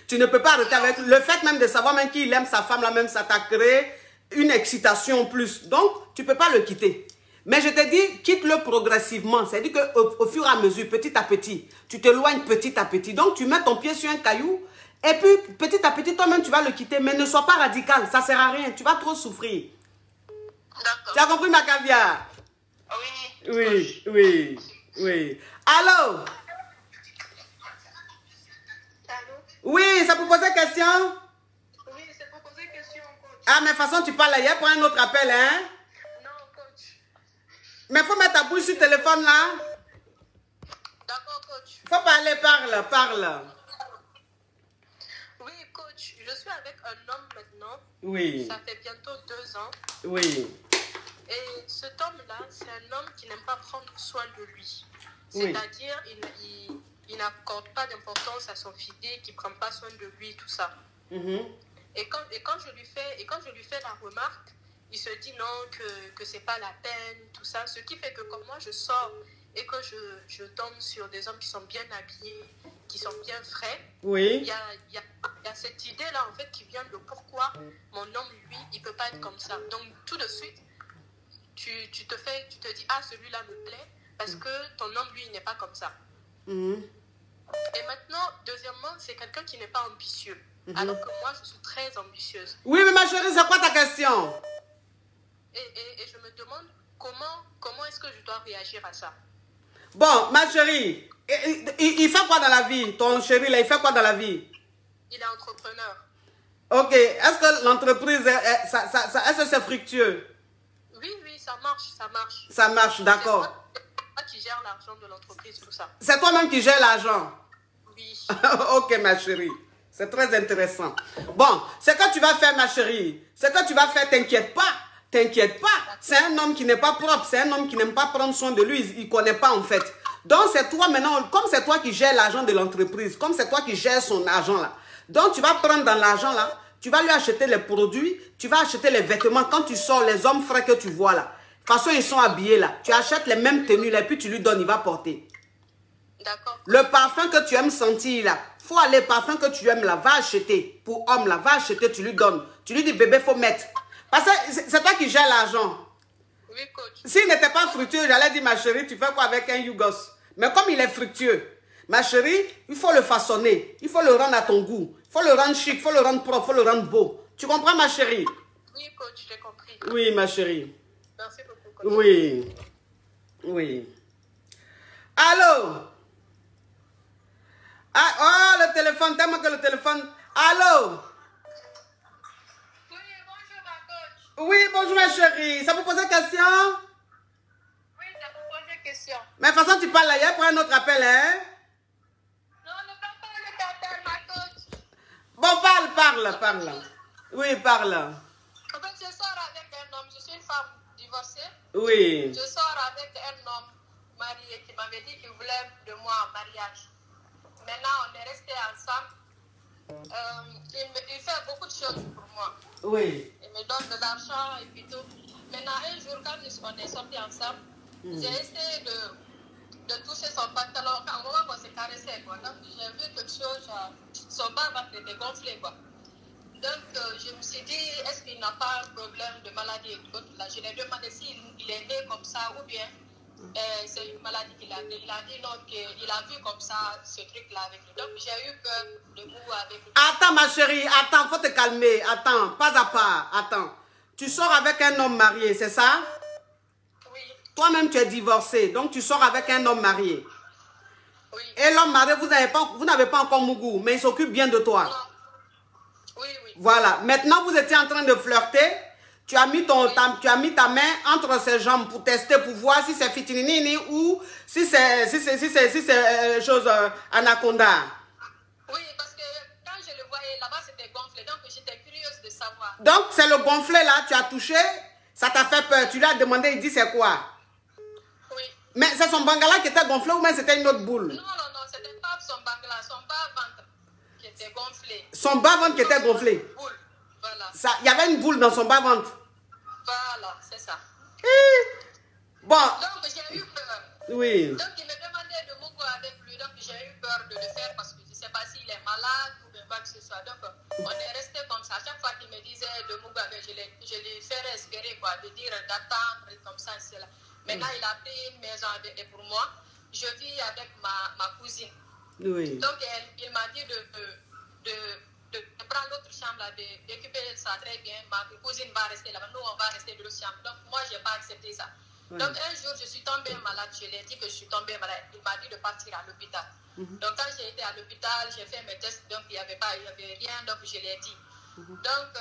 Tu ne peux pas arrêter avec lui. Le fait même de savoir même qu'il aime sa femme, là même, ça t'a créé une excitation en plus. Donc, tu ne peux pas le quitter. Mais je te dis, quitte-le progressivement. C'est-à-dire qu'au fur et à mesure, petit à petit, tu t'éloignes petit à petit. Donc, tu mets ton pied sur un caillou et puis, petit à petit, toi-même, tu vas le quitter. Mais ne sois pas radical, ça ne sert à rien. Tu vas trop souffrir. D'accord. Tu as compris, ma caviar? Oui. Oui, oui, oui. Allô? Allô? Oui, ça pour poser question? Oui, c'est pour poser question, coach. Ah, mais de toute façon, tu parles hier pour un autre appel, hein? Non, coach. Mais il faut mettre ta bouche sur le téléphone, là. D'accord, coach. Faut parler, parle, parle. Oui, coach, je suis avec un homme maintenant. Oui, Ça fait bientôt 2 ans. oui, Et cet homme-là, c'est un homme qui n'aime pas prendre soin de lui. Oui. C'est-à-dire, il n'accorde pas d'importance à son physique, il ne prend pas soin de lui, tout ça. mhm, Et quand je lui fais la remarque, il se dit non, que ce n'est pas la peine, tout ça. Ce qui fait que comme moi, je sors et que je tombe sur des hommes qui sont bien habillés, qui sont bien frais, il oui, y a cette idée-là, en fait, qui vient de pourquoi mon homme, lui, il ne peut pas être comme ça. Donc, tout de suite, tu te dis, ah, celui-là me plaît, parce que ton homme, lui, il n'est pas comme ça. mhm, Et maintenant, deuxièmement, c'est quelqu'un qui n'est pas ambitieux. Alors que moi, je suis très ambitieuse. Oui, mais ma chérie, c'est quoi ta question? Et je me demande comment est-ce que je dois réagir à ça. Bon, ma chérie, il fait quoi dans la vie? Ton chéri, là, il fait quoi dans la vie? Il est entrepreneur. Ok, est-ce que l'entreprise, est-ce que c'est fructueux? Oui, ça marche, ça marche. Ça marche, d'accord. C'est moi qui gère l'argent de l'entreprise, tout ça. C'est toi-même qui gères l'argent? Oui. Ok, ma chérie. C'est très intéressant. Bon, ce que tu vas faire, ma chérie, ce que tu vas faire, t'inquiète pas. T'inquiète pas. C'est un homme qui n'est pas propre. C'est un homme qui n'aime pas prendre soin de lui. Il ne connaît pas, en fait. Donc, c'est toi maintenant, comme c'est toi qui gères l'argent de l'entreprise, comme c'est toi qui gères son argent, là. Donc, tu vas prendre dans l'argent, là, tu vas lui acheter les produits, tu vas acheter les vêtements. Quand tu sors, les hommes frais que tu vois, là, de toute façon, ils sont habillés, là. Tu achètes les mêmes tenues, là, et puis tu lui donnes, il va porter. D'accord. Le parfum que tu aimes sentir là, faut aller, parfum que tu aimes là, va acheter. Pour homme là, va acheter, tu lui donnes. Tu lui dis bébé, faut mettre. Parce que c'est toi qui gères l'argent. Oui, coach. S'il n'était pas fructueux, j'allais dire ma chérie, tu fais quoi avec un Yougos? Mais comme il est fructueux, ma chérie, il faut le façonner. Il faut le rendre à ton goût. Il faut le rendre chic, il faut le rendre propre, il faut le rendre beau. Tu comprends ma chérie? Oui, coach, j'ai compris. Oui, ma chérie. Merci beaucoup, coach. Oui. Oui. Allô? Ah, oh, le téléphone, tellement que le téléphone. Allô? Oui, bonjour, ma coach. Oui, bonjour ma chérie. Ça vous pose une question? Oui, ça vous pose une question. Mais de toute façon, tu parles là, pour un autre appel, hein? Non, ne parle pas le cartel, ma coach. Bon, parle. Oui, parle. En fait, je sors avec un homme. Je suis une femme divorcée. Oui. Je sors avec un homme marié qui m'avait dit qu'il voulait de moi en mariage. Maintenant, on est restés ensemble. Il fait beaucoup de choses pour moi. Oui. Il me donne de l'argent et puis tout. Maintenant, un jour, quand on est sortis ensemble, j'ai essayé de toucher son pantalon. À un moment, on s'est caressé, quoi. Donc, j'ai vu quelque chose, son bas-ventre était gonflé, quoi. Donc, je me suis dit, est-ce qu'il n'a pas un problème de maladie et tout là? Je lui ai demandé s'il est né comme ça ou bien c'est une maladie qu'il a. Il a dit non, qu'il a vu comme ça ce truc-là avec lui. Donc, j'ai eu peur de vous avec lui. Attends, ma chérie, attends, faut te calmer. Attends, pas à pas. Attends. Tu sors avec un homme marié, c'est ça? Oui. Toi-même, tu es divorcé, donc tu sors avec un homme marié. Oui. Et l'homme marié, vous n'avez pas encore Mougou, mais il s'occupe bien de toi. Non. Oui. Voilà. Maintenant, vous étiez en train de flirter. Tu as mis ta main entre ses jambes pour tester, pour voir si c'est fitininini ou si c'est chose anaconda. Oui, parce que quand je le voyais là-bas, c'était gonflé. Donc, j'étais curieuse de savoir. Donc, c'est le gonflé là, tu as touché, ça t'a fait peur. Tu lui as demandé, il dit c'est quoi? Oui. Mais c'est son bangala qui était gonflé ou même c'était une autre boule? Non, c'était pas son bangla, son bas-ventre qui était gonflé. Son bas-ventre qui était gonflé. Boule, voilà. Il y avait une boule dans son bas-ventre. Voilà, c'est ça. Bon. Donc, j'ai eu peur. Oui. Donc, il me demandait de m'ouvrir avec lui. Donc, j'ai eu peur. peur de le faire parce que je ne sais pas s'il est malade ou bien quoi que ce soit. Donc, on est resté comme ça. À chaque fois qu'il me disait de Mugabe, je lui ferais espérer, quoi, de dire d'attendre, comme ça, c'est là. Maintenant, il a pris une maison et pour moi. Je vis avec ma cousine. Oui. Donc, il m'a dit de prendre l'autre chambre, d'occuper ça très bien. Ma cousine va rester là-bas. Nous, on va rester dans l'autre chambre. Donc, moi, je n'ai pas accepté ça. Oui. Donc, un jour, je suis tombée malade. Je lui ai dit que je suis tombée malade. Il m'a dit de partir à l'hôpital. Donc, quand j'ai été à l'hôpital, j'ai fait mes tests. Donc, il n'y avait rien. Donc, je l'ai dit. Donc,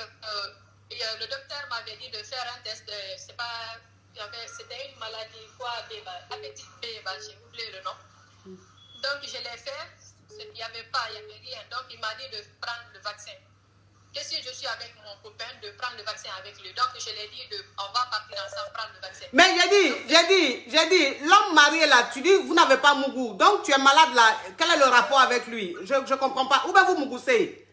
le docteur m'avait dit de faire un test. C'est pas... C'était une maladie, quoi, hépatite B, j'ai oublié le nom. Donc, je l'ai fait, il n'y avait rien. Donc, il m'a dit de prendre le vaccin. Que si je suis avec mon copain, de prendre le vaccin avec lui. Donc, je l'ai dit, on va partir ensemble prendre le vaccin. Mais j'ai dit, l'homme marié là, tu dis, vous n'avez pas Mougou. Donc, tu es malade là. Quel est le rapport avec lui? Je ne comprends pas. Où va vous Mougoussez?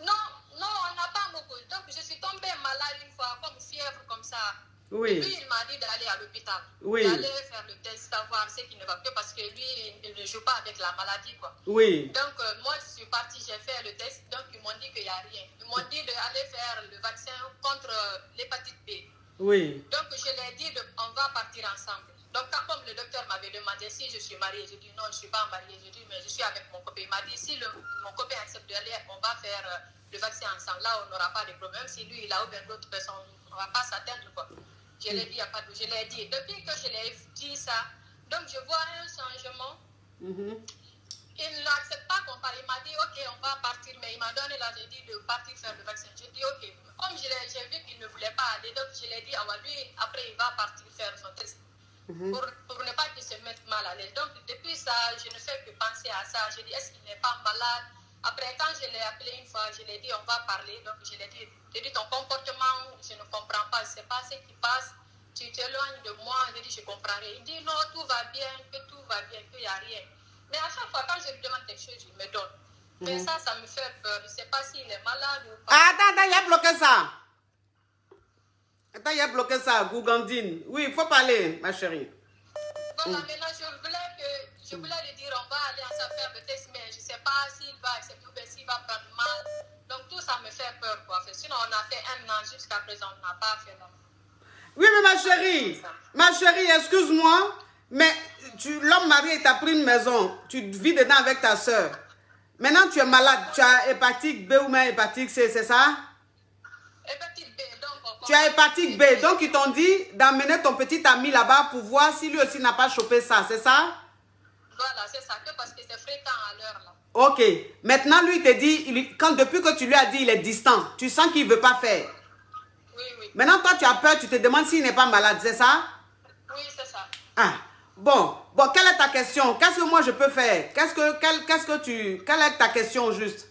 Non, on n'a pas Mougou. Donc, je suis tombée malade une fois, comme fièvre, comme ça. Oui. Et puis, il m'a dit d'aller à l'hôpital. Oui. D'aller faire le test, savoir ce qui ne va pas, parce que lui, il ne joue pas avec la maladie, quoi. Oui. Donc, moi, je suis partie, j'ai fait le test, donc ils m'ont dit qu'il n'y a rien. Ils m'ont dit d'aller faire le vaccin contre l'hépatite B. Oui. Donc, je leur ai dit, on va partir ensemble. Donc, comme le docteur m'avait demandé si je suis mariée, j'ai dit non, je ne suis pas mariée. J'ai dit, mais je suis avec mon copain. Il m'a dit, si mon copain accepte d'aller, on va faire le vaccin ensemble. Là, on n'aura pas de problème. Si lui, il a ou bien d'autres personnes, on ne va pas s'atteindre, quoi. Je l'ai dit, il n'y a pas de... Je l'ai dit. Depuis que je l'ai dit ça, donc je vois un changement. Il n'accepte pas qu'on parle. Il m'a dit, OK, on va partir. Mais il m'a donné là, j'ai dit de partir faire le vaccin. J'ai dit, OK. Comme j'ai vu qu'il ne voulait pas aller, donc je l'ai dit, lui, après, il va partir faire son test. Pour ne pas qu'il se mette mal à l'aise. Donc, depuis ça, je ne fais que penser à ça. J'ai dit, est-ce qu'il n'est pas malade? Après, quand je l'ai appelé une fois, je l'ai dit, on va parler. Donc, je l'ai dit, ton comportement, je ne comprends pas. Je ne sais pas ce qui passe. Tu t'éloignes de moi. J'ai dit, je comprends rien. Il dit, non, tout va bien, qu'il n'y a rien. Mais à chaque fois, quand je lui demande quelque chose, il me donne. Mais ça me fait peur. Je ne sais pas s'il est malade ou pas. Attends, il a bloqué ça. Attends, il a bloqué ça, Gougandine. Oui, il faut parler, ma chérie. Voilà, maintenant, je voulais lui dire, on va aller ensemble faire le test, mais je ne sais pas s'il va accepter ou s'il va prendre mal. Donc, tout ça me fait peur, quoi. Sinon, on a fait 1 an jusqu'à présent, on n'a pas fait là. Oui, mais ma chérie, excuse-moi, mais l'homme marié t'a pris une maison, tu vis dedans avec ta soeur. Maintenant, tu es malade, tu as hépatite B ou même hépatite C, c'est ça? Hépatite B, donc... Tu as hépatite B, donc ils t'ont dit d'emmener ton petit ami là-bas pour voir si lui aussi n'a pas chopé ça, c'est ça? Voilà, c'est ça, parce que c'est fréquent à l'heure là. Ok, maintenant lui il te dit, depuis que tu lui as dit il est distant, tu sens qu'il ne veut pas faire. Oui, oui. Maintenant toi tu as peur, tu te demandes s'il n'est pas malade, c'est ça? Oui, c'est ça. Ah, bon, quelle est ta question? Qu'est-ce que moi je peux faire? Quelle est ta question juste?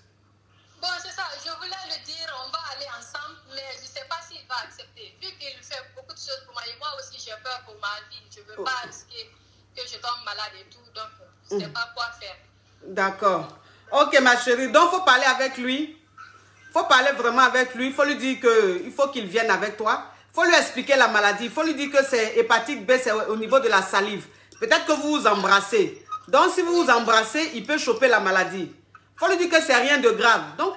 Bon, c'est ça, je voulais le dire, on va aller ensemble, mais je ne sais pas s'il va accepter. Vu qu'il fait beaucoup de choses pour moi, et moi aussi j'ai peur pour ma vie, je ne veux pas risquer que je tombe malade et tout, donc je ne sais pas quoi faire. D'accord. Ok, ma chérie, donc il faut parler avec lui. Il faut parler vraiment avec lui. Il faut lui dire qu'il faut qu'il vienne avec toi. Il faut lui expliquer la maladie. Il faut lui dire que c'est hépatite B, c'est au niveau de la salive. Peut-être que vous vous embrassez. Donc, si vous vous embrassez, il peut choper la maladie. Il faut lui dire que c'est rien de grave. Donc,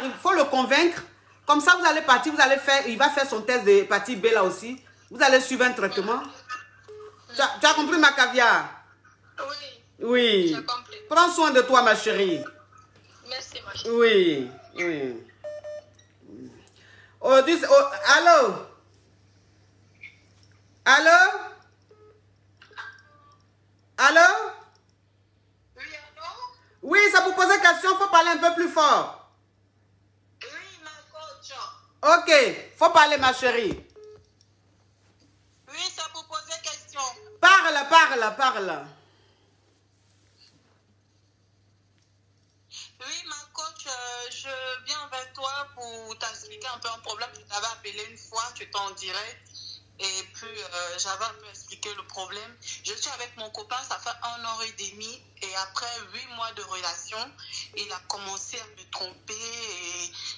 il faut le convaincre. Comme ça, vous allez partir, il va faire son test de hépatite B là aussi. Vous allez suivre un traitement. Tu as compris, ma caviar? Oui. Oui. J'ai compris. Prends soin de toi, ma chérie. Merci, ma chérie. Oui, oui. Allô? Allô? Allô? Oui, allô? Oui, ça pour poser question, il faut parler un peu plus fort. Oui, ma coach. Ok, faut parler, ma chérie. Oui, ça pour poser question. Parle. Oui, ma coach, je viens vers toi pour t'expliquer un peu un problème. Je t'avais appelé une fois, tu étais en direct. Et puis, j'avais un peu expliqué le problème. Je suis avec mon copain, ça fait 1 an et demi. Et après 8 mois de relation, il a commencé à me tromper.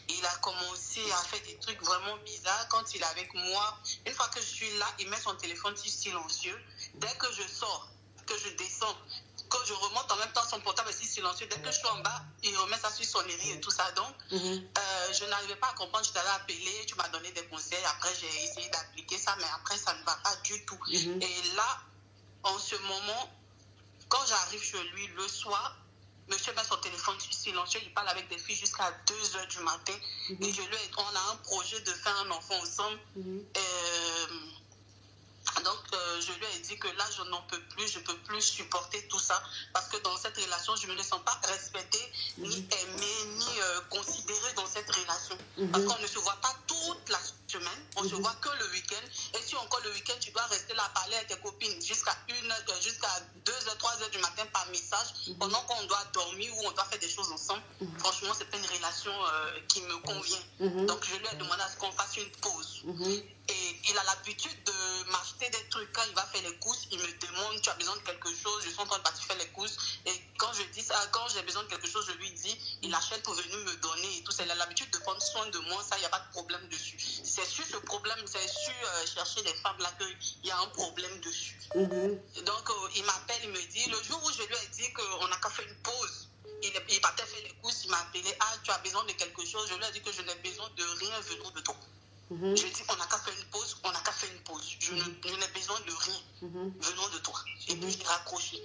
Et il a commencé à faire des trucs vraiment bizarres. Quand il est avec moi, une fois que je suis là, il met son téléphone sur silencieux. Dès que je sors, que je descends, quand je remonte en même temps, son portable est si silencieux. Dès que je suis en bas, il remet ça sur sonnerie et tout ça. Donc, je n'arrivais pas à comprendre. Je t'avais appelé, tu m'as donné des conseils. Après, j'ai essayé d'appliquer ça, mais après, ça ne va pas du tout. Et là, en ce moment, quand j'arrive chez lui le soir, monsieur met son téléphone silencieux, il parle avec des filles jusqu'à 2 h du matin. Et on a un projet de faire un enfant ensemble. Donc, je lui ai dit que là, je n'en peux plus, je ne peux plus supporter tout ça. Parce que dans cette relation, je ne me sens pas respectée, ni aimée, ni considérée dans cette relation. Parce qu'on ne se voit pas toute la semaine, on ne se voit que le week-end. Et si encore le week-end, tu dois rester là, parler avec tes copines jusqu'à 2 h, 3 h du matin par message, pendant qu'on doit dormir ou on doit faire des choses ensemble. Franchement, ce n'est pas une relation qui me convient. Donc, je lui ai demandé à ce qu'on fasse une pause. Et il a l'habitude de m'acheter des trucs. Quand il va faire les courses, il me demande, tu as besoin de quelque chose, je suis en train de partir faire les courses. Et quand je dis ça, quand j'ai besoin de quelque chose, je lui dis, il achète pour venir me donner et tout ça. Il a l'habitude de prendre soin de moi, ça, il n'y a pas de problème dessus. C'est sur ce problème, c'est sur chercher des femmes là qu'il y a un problème dessus. Donc, il m'appelle, il me dit, le jour où je lui ai dit qu'on n'a qu'à faire une pause, il partait faire les courses, il m'a appelé, ah, tu as besoin de quelque chose. Je lui ai dit que je n'ai besoin de rien venant de toi. Je dis, on n'a qu'à faire une pause, on n'a qu'à faire une pause. Je n'ai besoin de rien venant de toi. Et puis, j'ai raccroché.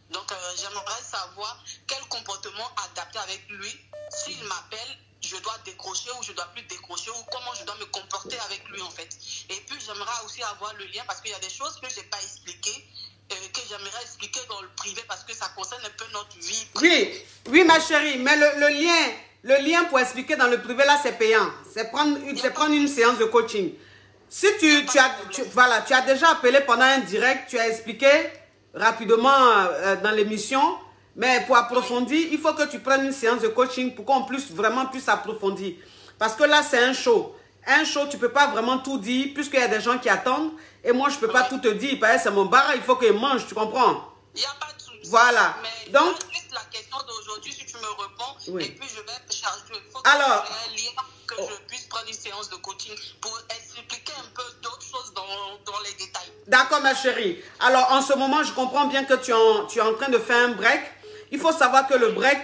Donc, j'aimerais savoir quel comportement adapter avec lui. S'il m'appelle, je dois décrocher ou je dois plus décrocher, ou comment je dois me comporter avec lui, en fait. Et puis, j'aimerais aussi avoir le lien, parce qu'il y a des choses que je n'ai pas expliquées, que j'aimerais expliquer dans le privé, parce que ça concerne un peu notre vie. Oui, ma chérie, mais le lien pour expliquer dans le privé, là, c'est payant. C'est prendre une séance de coaching. Si tu as déjà appelé pendant un direct, tu as expliqué rapidement dans l'émission, mais pour approfondir, il faut que tu prennes une séance de coaching pour qu'on puisse vraiment plus approfondir. Parce que là, c'est un show. Un show, tu ne peux pas vraiment tout dire, puisqu'il y a des gens qui attendent. Et moi, je ne peux pas tout te dire. Parce que c'est mon bar, il faut qu'il mange, tu comprends? Il n'y a pas de souci. Voilà. Mais donc, juste la question d'aujourd'hui, si tu me réponds, et puis je vais charger. Il faut alors, que je puisse prendre une séance de coaching pour expliquer un peu d'autres choses dans les détails. D'accord, ma chérie. Alors, en ce moment, je comprends bien que tu es en train de faire un break. Il faut savoir que le break,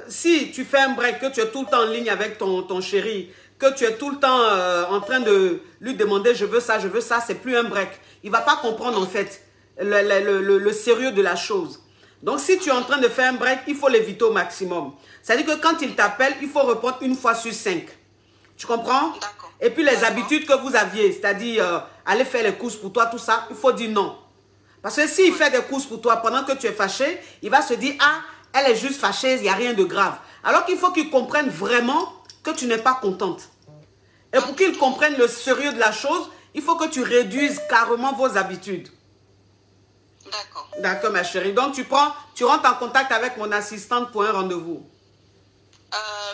si tu fais un break, que tu es tout le temps en ligne avec ton chéri, que tu es tout le temps en train de lui demander je veux ça, c'est plus un break. Il ne va pas comprendre en fait le sérieux de la chose. Donc si tu es en train de faire un break, il faut l'éviter au maximum. C'est-à-dire que quand il t'appelle, il faut répondre 1 fois sur 5. Tu comprends? Et puis les habitudes que vous aviez, c'est-à-dire aller faire les courses pour toi, tout ça, il faut dire non. Parce que s'il fait des courses pour toi pendant que tu es fâché, il va se dire ah, elle est juste fâcheuse, il n'y a rien de grave. Alors qu'il faut qu'il comprenne vraiment que tu n'es pas contente. Et pour qu'il comprenne le sérieux de la chose, il faut que tu réduises carrément vos habitudes. D'accord. D'accord, ma chérie. Donc, tu rentres en contact avec mon assistante pour un rendez-vous.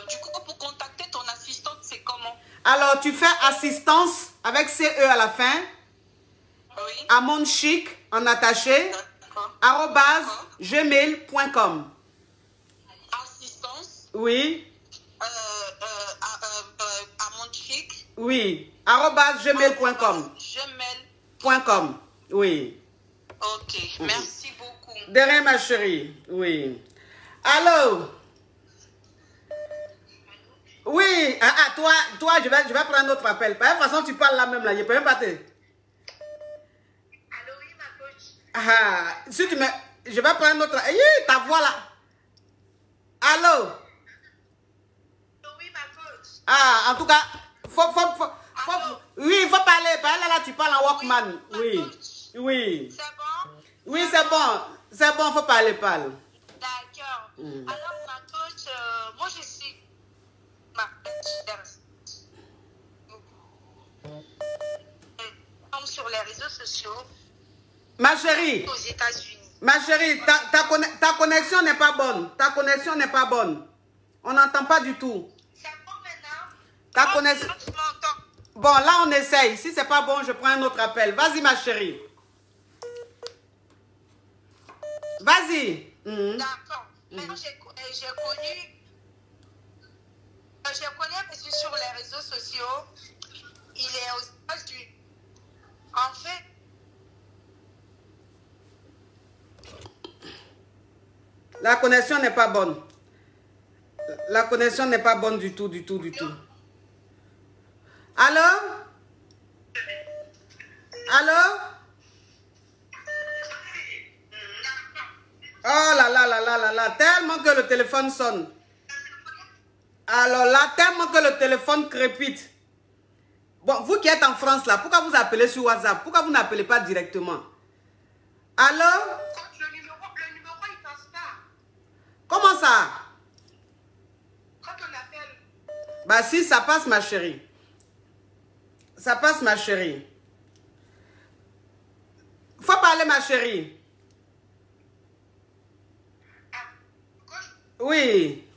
Du coup, pour contacter ton assistante, c'est comment? Alors, tu fais assistance avec CE à la fin. Oui. Amon Chic en attaché. @gmail.com. Assistance. Oui. Amon Chic. Oui. @gmail.com. Gmail.com. Oui. Ok, merci beaucoup. De rien, ma chérie. Oui. Allô? Oui. Toi, je vais prendre notre appel. De toute façon, tu parles là même là. Je ne peux même pas te... Allô, oui, ma coach. Si tu me... Je vais prendre notre... ta voix là. Allô? Oui, ma coach. En tout cas, oui, il faut parler. Là, tu parles en Walkman. Oui. Oui. C'est bon? Oui, c'est bon. C'est bon, il faut parler. D'accord. Alors, ma coach, moi, je suis... sur les réseaux sociaux. Ma chérie. Aux États-Unis. Ma chérie, ta connexion n'est pas bonne. Ta connexion n'est pas bonne. On n'entend pas du tout. C'est bon maintenant? Ta connexion... Bon, là, on essaye. Si c'est pas bon, je prends un autre appel. Vas-y, ma chérie. Vas-y. D'accord. Maintenant, j'ai connu un monsieur sur les réseaux sociaux. Il est aux États-Unis. En fait, La connexion n'est pas bonne. La connexion n'est pas bonne du tout, du tout, du tout. Allô? Allô? Oh là là là là là là, tellement que le téléphone sonne. Alors là, tellement que le téléphone crépite. Bon, vous qui êtes en France là, pourquoi vous appelez sur WhatsApp? Pourquoi vous n'appelez pas directement? Allô? Le numéro, il passe pas. Comment ça? Quand on appelle. Bah si, ça passe ma chérie. Ça passe ma chérie. Faut parler ma chérie. Oui.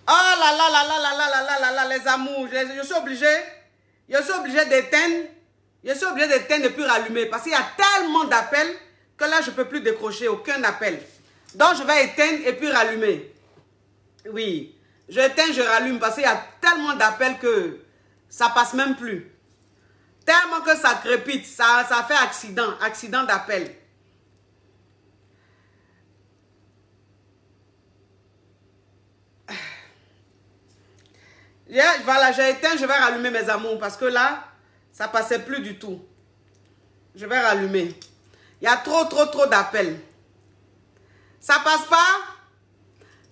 Oh là là là là là là là là là là, les amours. Je suis obligé d'éteindre. Je suis obligé d'éteindre et puis rallumer. Parce qu'il y a tellement d'appels que là, je ne peux plus décrocher aucun appel. Donc, je vais éteindre et puis rallumer. Oui. Je éteins, je rallume parce qu'il y a tellement d'appels que ça passe même plus. Tellement que ça crépite. Ça fait accident d'appel. Voilà, j'ai éteint, je vais rallumer mes amours parce que là, ça passait plus du tout. Je vais rallumer. Il y a trop d'appels. Ça passe pas?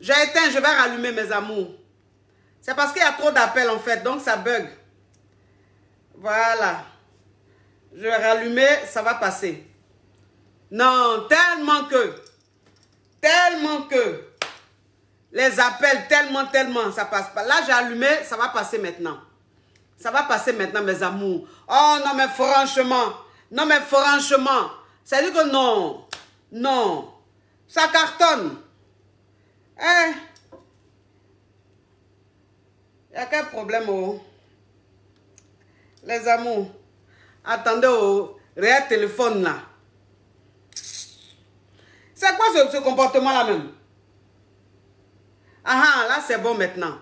J'ai éteint, je vais rallumer mes amours. C'est parce qu'il y a trop d'appels en fait, donc ça bug. Voilà. Je vais rallumer, ça va passer. Non, tellement que les appels, tellement, ça passe pas. Là, j'ai allumé, ça va passer maintenant. Ça va passer maintenant, mes amours. Oh, non, mais franchement. Ça dit que non. Non. Ça cartonne. Hein? Il y a quel problème, oh? Les amours. Attendez, oh. Réel téléphone, là. C'est quoi ce comportement-là, même? Ah, là, c'est bon maintenant.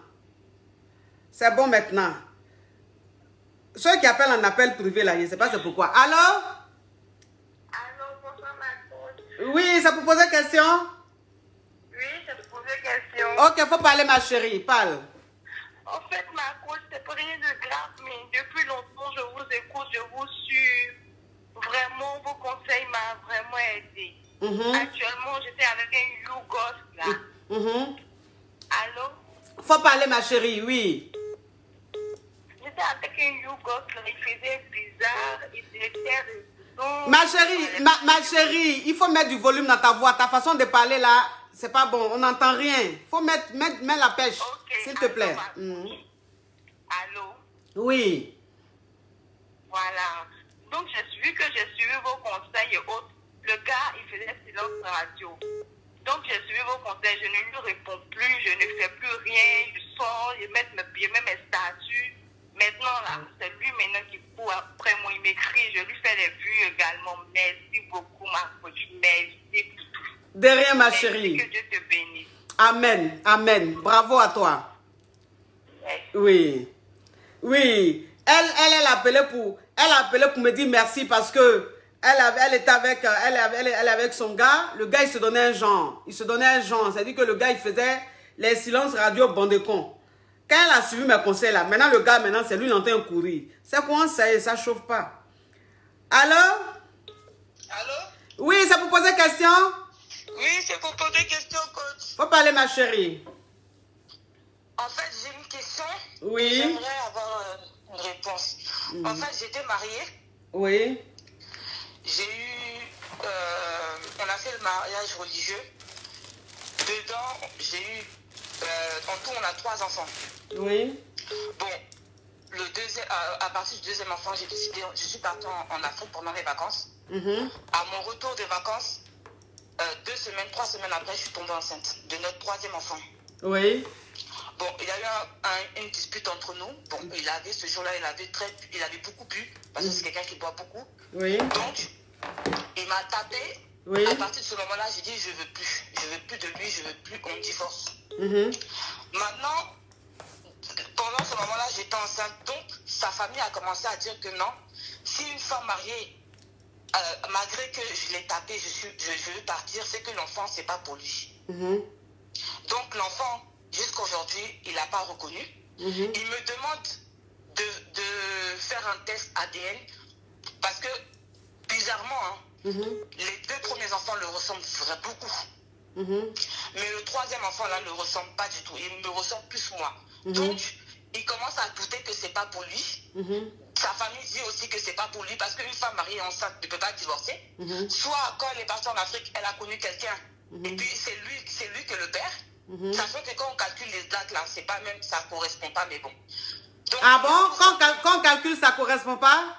C'est bon maintenant. Ceux qui appellent en appel privé, là, je ne sais pas c'est pourquoi. Allô? Allô, bonsoir, ma coach. Oui, ça vous posait question? Oui, je te posais question. Ok, faut parler, ma chérie. Parle. En fait, ma coach, c'est pas rien de grave, mais depuis longtemps, je vous écoute, je vous suis. Vraiment, vos conseils m'ont vraiment aidé. Actuellement, j'étais avec un YouGhost, là. Allô? Faut parler, ma chérie, oui. J'étais avec un YouGhost, là, il faisait bizarre, il était raison. Ma chérie, il faut mettre du volume dans ta voix. Ta façon de parler, là, c'est pas bon. On n'entend rien. Faut mettre la pêche, s'il te plaît. Allô? Oui. Voilà. Donc, vu que j'ai suivi vos conseils et autres, le gars, il faisait silence radio. Donc, j'ai suivi vos conseils, je ne lui réponds plus, je ne fais plus rien, je sors, je mets mes statuts. Maintenant, là, c'est lui maintenant qui court après moi, il m'écrit, je lui fais les vues également. Merci beaucoup, ma coach, merci pour tout. De rien, ma chérie. Que Dieu te bénisse. Amen, amen. Bravo à toi. Merci. Oui. Oui. Elle a appelé pour me dire merci parce que elle était avec son gars. Le gars, il se donnait un genre. C'est-à-dire que le gars, il faisait les silences radio bande de con. Quand elle a suivi mes conseils là, maintenant le gars, c'est lui, il entend courir. C'est quoi ça chauffe pas. Allô? Allô? Oui, ça vous posait question? Oui, c'est pour poser question, coach. Faut parler, ma chérie. En fait, j'ai une question. Oui. J'aimerais avoir une réponse. En fait, j'étais mariée. Oui. J'ai eu... on a fait le mariage religieux. Dedans, j'ai eu... en tout, on a 3 enfants. Oui. Bon, à partir du deuxième enfant, j'ai décidé... Je suis partie en Afrique pendant les vacances. À mon retour des vacances, 3 semaines après, je suis tombée enceinte de notre 3e enfant. Oui. Bon, il y a eu une dispute entre nous. Bon, ce jour-là, il avait beaucoup bu, parce que c'est quelqu'un qui boit beaucoup. Oui. Donc, il m'a tapé. Oui. À partir de ce moment-là, j'ai dit, je veux plus de lui, je veux plus qu'on divorce. Maintenant, pendant ce moment-là, j'étais enceinte. Donc, sa famille a commencé à dire que non, si une femme mariée malgré que je l'ai tapé, je veux partir, c'est que l'enfant, c'est pas pour lui. Donc l'enfant, jusqu'aujourd'hui, il n'a pas reconnu. Il me demande de faire un test ADN parce que, bizarrement, les 2 premiers enfants le ressemblent beaucoup. Mais le 3e enfant, là, ne le ressemble pas du tout. Il me ressemble plus moi. Donc, il commence à douter que c'est pas pour lui. Sa famille dit aussi que c'est pas pour lui parce qu'une femme mariée enceinte ne peut pas divorcer. Soit quand elle est partie en Afrique, elle a connu quelqu'un et puis c'est lui que le père. Sachant que quand on calcule les dates là, c'est pas même, ça correspond pas, mais bon. Donc, ah bon? Quand on calcule, ça correspond pas?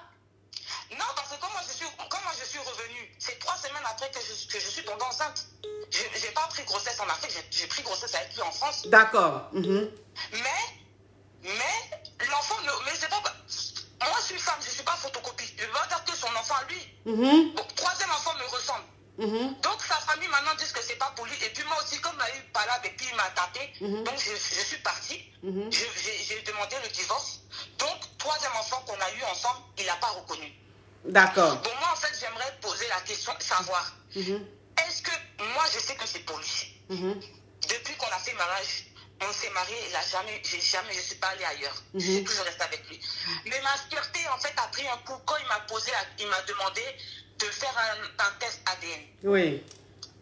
Non, parce que quand moi je suis revenue, c'est 3 semaines après que je suis tombée enceinte. J'ai pas pris grossesse en Afrique, j'ai pris grossesse avec lui en France. D'accord. Mais l'enfant, mais c'est pas... Moi, je suis femme, je ne suis pas photocopie. Je veux pas dire que son enfant, lui, donc 3e enfant me ressemble. Donc, sa famille, maintenant, dit que c'est pas pour lui. Et puis, moi aussi, comme il a eu palabre et puis il m'a tapé, donc je suis partie. J'ai demandé le divorce. Donc, 3e enfant qu'on a eu ensemble, il n'a pas reconnu. D'accord. Bon, moi, en fait, j'aimerais poser la question, savoir, est-ce que, moi, je sais que c'est pour lui. Depuis qu'on a fait mariage, on s'est mariés, je suis pas allée ailleurs. Je suis toujours restée avec lui. Mais ma fierté, en fait, a pris un coup quand il m'a demandé de faire un test ADN. Oui.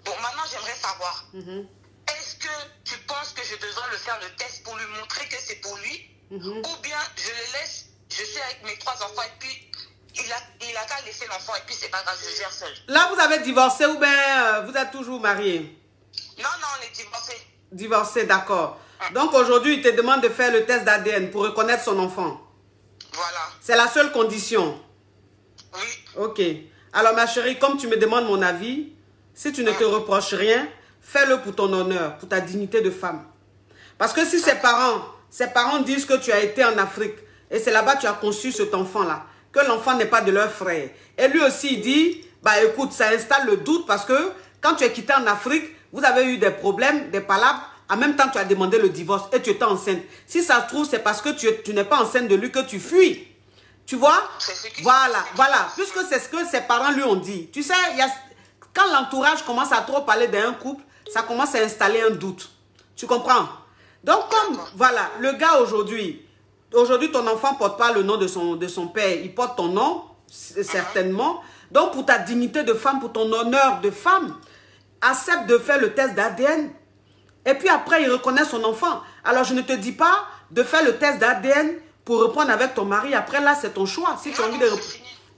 Bon, maintenant, j'aimerais savoir, est-ce que tu penses que je devrais le faire le test pour lui montrer que c'est pour lui, ou bien je le laisse, je suis avec mes 3 enfants et puis il a qu'à laisser l'enfant et puis c'est pas grave, je gère seul. Là, vous avez divorcé ou bien vous êtes toujours mariés? Non, on est divorcés. Divorcé, d'accord. Donc aujourd'hui, il te demande de faire le test d'ADN pour reconnaître son enfant. Voilà. C'est la seule condition. Oui. Ok. Alors ma chérie, comme tu me demandes mon avis, si tu ne te reproches rien, fais-le pour ton honneur, pour ta dignité de femme. Parce que si ses parents disent que tu as été en Afrique et c'est là-bas que tu as conçu cet enfant-là, que l'enfant n'est pas de leur frère. Et lui aussi, il dit, bah écoute, ça installe le doute parce que quand tu es quitté en Afrique, vous avez eu des problèmes, des palabres. En même temps, tu as demandé le divorce et tu étais enceinte. Si ça se trouve, c'est parce que tu n'es pas enceinte de lui que tu fuis. Tu vois? Voilà. Puisque c'est ce que ses parents lui ont dit. Tu sais, quand l'entourage commence à trop parler d'un couple, ça commence à installer un doute. Tu comprends? Donc, comme, voilà, le gars aujourd'hui, ton enfant ne porte pas le nom de son père. Il porte ton nom, certainement. Donc, pour ta dignité de femme, pour ton honneur de femme, accepte de faire le test d'ADN. Et puis après, il reconnaît son enfant. Alors, je ne te dis pas de faire le test d'ADN pour reprendre avec ton mari. Après, là, c'est ton choix. Si tu as envie de...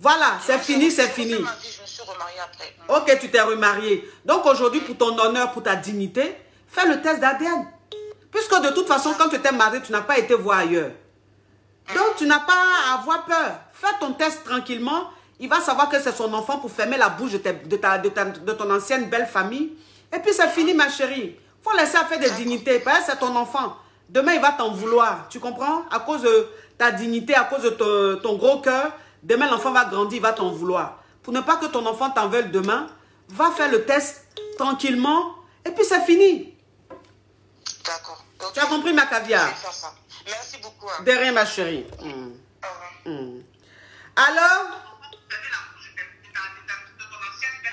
Voilà, c'est fini, c'est fini. Je me suis remariée après. Ok, tu t'es remariée. Donc, aujourd'hui, pour ton honneur, pour ta dignité, fais le test d'ADN. Puisque de toute façon, quand tu t'es mariée, tu n'as pas été voir ailleurs. Donc, tu n'as pas à avoir peur. Fais ton test tranquillement. Il va savoir que c'est son enfant pour fermer la bouche de ton ancienne belle famille. Et puis, c'est fini, ma chérie. Il faut laisser faire des dignités. Parce que c'est ton enfant. Demain, il va t'en vouloir. Tu comprends? À cause de ta dignité, à cause de ton gros cœur, demain, l'enfant va grandir, il va t'en vouloir. Pour ne pas que ton enfant t'en veuille demain, va faire le test tranquillement. Et puis, c'est fini. D'accord. Tu as compris, ma caviar? Je vais faire ça. Merci beaucoup. De rien, ma chérie. Alors?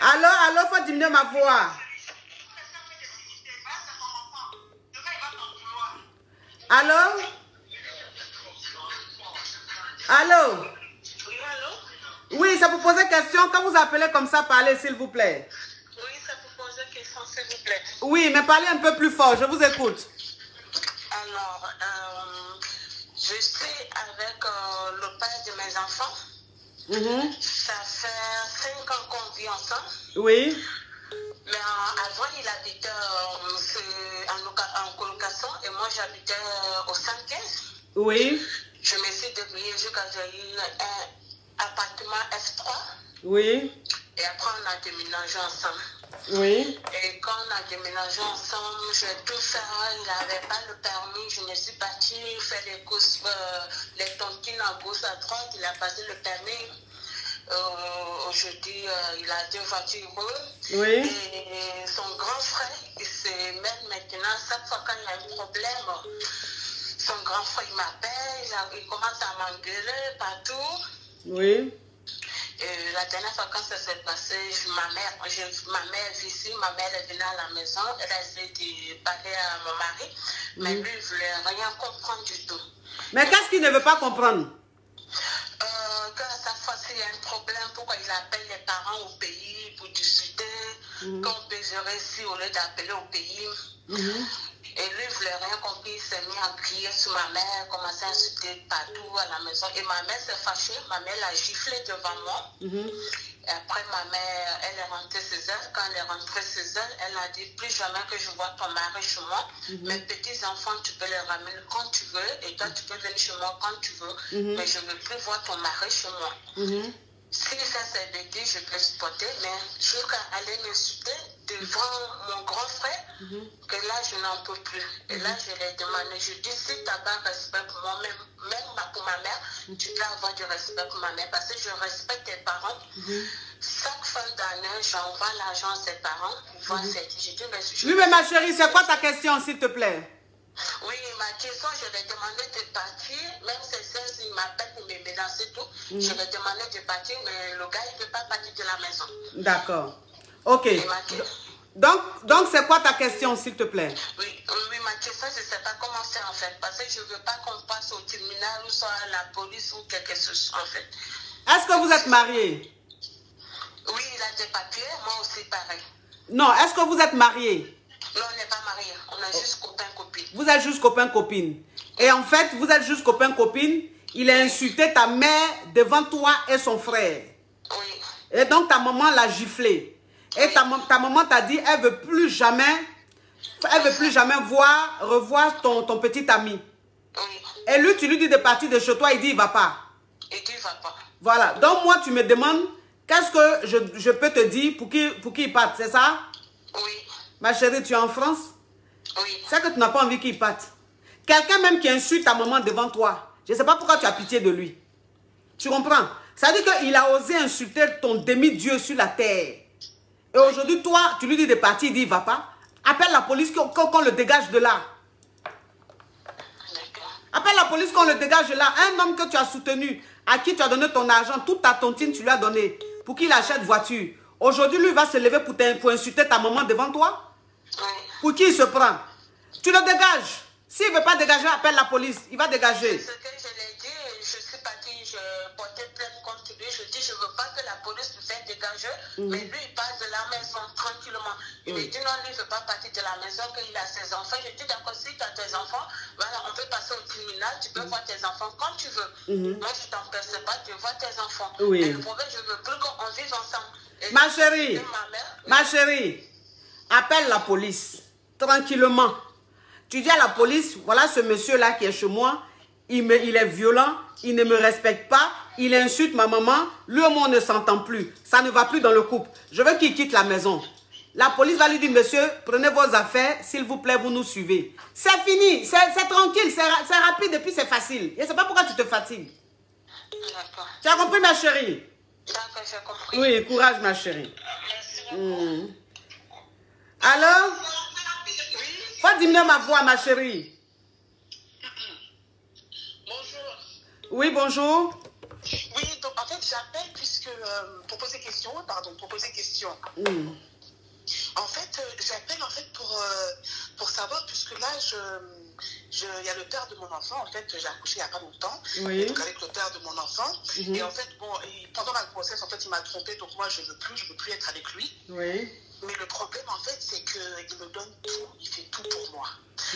Alors, faut diminuer ma voix. Allô? Allô? Oui, ça vous pose question. Quand vous appelez comme ça, parlez, s'il vous plaît. Oui, ça vous pose question, s'il vous plaît. Oui, mais parlez un peu plus fort. Je vous écoute. Alors, je suis avec le père de mes enfants. Ça fait 5 ans qu'on vit ensemble. Oui. Mais avant, il habitait en colocation et moi, j'habitais au 115. Oui. Je me suis débrouillée jusqu'à j'ai eu un appartement F3. Oui. Et après, on a déménagé ensemble. Oui. Et quand on a déménagé ensemble, je vais tout faire. Il n'avait pas le permis. Je me suis partie faire les courses, les tontines à gauche, à droite. Il a passé le permis. Aujourd'hui, il a 2 voitures. Oui. Et son grand frère, il se met maintenant, chaque fois quand il y a un problème, son grand frère il m'appelle, il commence à m'engueuler partout. Oui. Et là, la dernière fois quand ça s'est passé, ma mère vit ici, ma mère est venue à la maison, elle a essayé de parler à mon mari, mais lui, il ne voulait rien comprendre du tout. Mais qu'est-ce qu'il ne veut pas comprendre? Que à chaque fois s'il y a un problème, pourquoi il appelle les parents au pays pour discuter, qu'on peut gérer ici au lieu d'appeler au pays. Et lui, il ne voulait rien comprendre, il s'est mis à crier sur ma mère, commençait à insulter partout à la maison. Et ma mère s'est fâchée, ma mère l'a giflé devant moi. Et après, ma mère, elle est rentrée chez elle. Quand elle est rentrée chez elle, elle a dit, plus jamais que je vois ton mari chez moi. Mes petits-enfants, tu peux les ramener quand tu veux. Et toi, tu peux venir chez moi quand tu veux. Mais je ne veux plus voir ton mari chez moi. Si ça c'est bêtise, je peux supporter, mais jusqu'à aller m'insulter devant mon grand frère, que là je n'en peux plus. Et là je lui ai demandé, je dis si tu n'as pas respect pour moi, même pour ma mère, tu dois avoir du respect pour ma mère, parce que je respecte tes parents. Chaque fin d'année, j'envoie l'argent à ses parents pour voir ses dit, oui, mais ma chérie, c'est quoi ta question, s'il te plaît? Oui, ma question, je vais demander de partir, même si il m'appelle pour me menacer tout, je vais demander de partir, mais le gars, il ne peut pas partir de la maison. D'accord. Ok. Donc c'est quoi ta question, s'il te plaît? Oui, ma question, je ne sais pas comment faire, en fait, parce que je ne veux pas qu'on passe au tribunal ou soit à la police ou quelque chose, en fait. Est-ce que vous êtes mariés? Oui, il a des papiers, moi aussi, pareil. Non, est-ce que vous êtes mariés? Non, on n'est pas mariés, on est juste copain-copine. Vous êtes juste copain-copine. Et en fait, vous êtes juste copain-copine. Il a insulté ta mère devant toi et son frère. Oui. Et donc ta maman l'a giflé. Et ta maman t'a dit, elle ne veut plus jamais revoir ton petit ami. Oui. Et lui, tu lui dis de partir de chez toi, il dit, il ne va pas. Il dit, il ne va pas. Voilà. Donc moi, tu me demandes, qu'est-ce que je peux te dire pour qu'il parte, c'est ça? Oui. Ma chérie, tu es en France? Oui. C'est que tu n'as pas envie qu'il parte. Quelqu'un même qui insulte ta maman devant toi, je ne sais pas pourquoi tu as pitié de lui. Tu comprends? Ça veut dire qu'il a osé insulter ton demi-dieu sur la terre. Et aujourd'hui, toi, tu lui dis de partir, il dit il ne va pas. Appelle la police qu'on le dégage de là. Appelle la police qu'on le dégage de là. Un homme que tu as soutenu, à qui tu as donné ton argent, toute ta tontine, tu lui as donné pour qu'il achète voiture. Aujourd'hui, lui va se lever pour insulter ta maman devant toi. Pour qui il se prend? Tu le dégages. S'il ne veut pas dégager, appelle la police. Il va dégager. C'est ce que je l'ai dit. Je suis partie, je portais plainte contre lui. Je dis, je ne veux pas que la police me fasse dégager. Mais lui, il passe de la maison tranquillement. Il me dit, non, lui, il ne veut pas partir de la maison, qu'il a ses enfants. Je dis, d'accord, si tu as tes enfants, voilà, on peut passer au tribunal. Tu peux voir tes enfants quand tu veux. Moi, je ne t'empêche pas, tu vois tes enfants. Oui. Mais le problème, je ne veux plus qu'on vive ensemble. Et ma chérie, ma chérie, appelle la police tranquillement. Tu dis à la police, voilà ce monsieur-là qui est chez moi, il est violent, il ne me respecte pas, il insulte ma maman, lui et moi on ne s'entend plus, ça ne va plus dans le couple, je veux qu'il quitte la maison. La police va lui dire, monsieur, prenez vos affaires, s'il vous plaît, vous nous suivez. C'est fini, c'est tranquille, c'est rapide et puis c'est facile. Je ne sais pas pourquoi tu te fatigues. D'accord. Tu as compris ma chérie? D'accord, j'ai compris. Oui, courage ma chérie. Merci beaucoup. Alors? Faut diminuer ma voix, ma chérie. Bonjour. Oui, bonjour. Oui, donc en fait, j'appelle puisque pour poser question. En fait, j'appelle en fait pour savoir, puisque là, il y a le père de mon enfant, en fait, j'ai accouché il n'y a pas longtemps. Oui. Donc avec le père de mon enfant. Et en fait, bon, pendant la grossesse, en fait, il m'a trompée, donc moi, je veux plus être avec lui. Oui. Mais le problème, en fait, c'est qu'il me donne tout, il fait tout pour moi.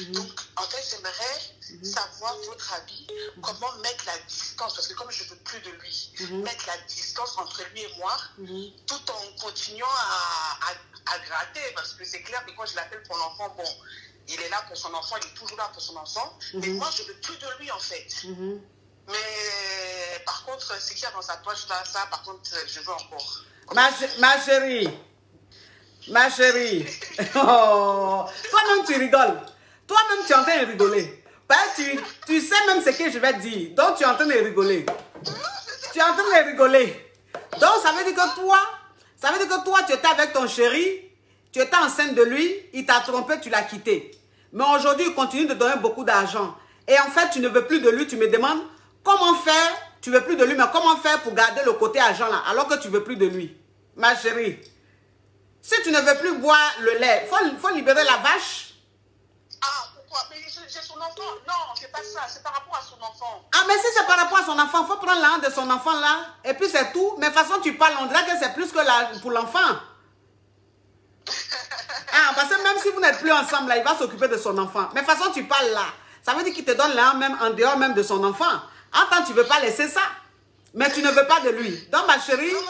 Donc, en fait, j'aimerais savoir votre avis, comment mettre la distance, parce que comme je ne veux plus de lui, mettre la distance entre lui et moi, tout en continuant à gratter, parce que c'est clair que quand je l'appelle pour l'enfant, bon, il est là pour son enfant, il est toujours là pour son enfant, mais moi, je ne veux plus de lui, en fait. Mais par contre, ce qu'il y a dans sa poche, là, ça, par contre, je veux encore. Ma chérie, oh, toi-même tu rigoles. Toi-même tu es en train de rigoler. Tu sais même ce que je vais te dire. Donc tu es en train de rigoler. Tu es en train de rigoler. Donc ça veut dire que toi, tu étais avec ton chéri, tu étais enceinte de lui, il t'a trompé, tu l'as quitté. Mais aujourd'hui, il continue de donner beaucoup d'argent. Et en fait, tu ne veux plus de lui, tu me demandes comment faire. tu veux plus de lui, mais comment faire pour garder le côté argent là, alors que tu veux plus de lui? Ma chérie, si tu ne veux plus boire le lait, faut libérer la vache. Ah, pourquoi? Mais j'ai son enfant. Non, c'est pas ça, c'est par rapport à son enfant. Ah, mais si c'est par rapport à son enfant, il faut prendre la honte de son enfant là, et puis c'est tout. Mais de toute façon, tu parles, on dirait que c'est plus que pour l'enfant. Ah, parce que même si vous n'êtes plus ensemble là, il va s'occuper de son enfant. Mais de toute façon, tu parles là. Ça veut dire qu'il te donne là, même en dehors même de son enfant. Attends, tu ne veux pas laisser ça. Mais tu ne veux pas de lui. Donc, ma chérie... Non.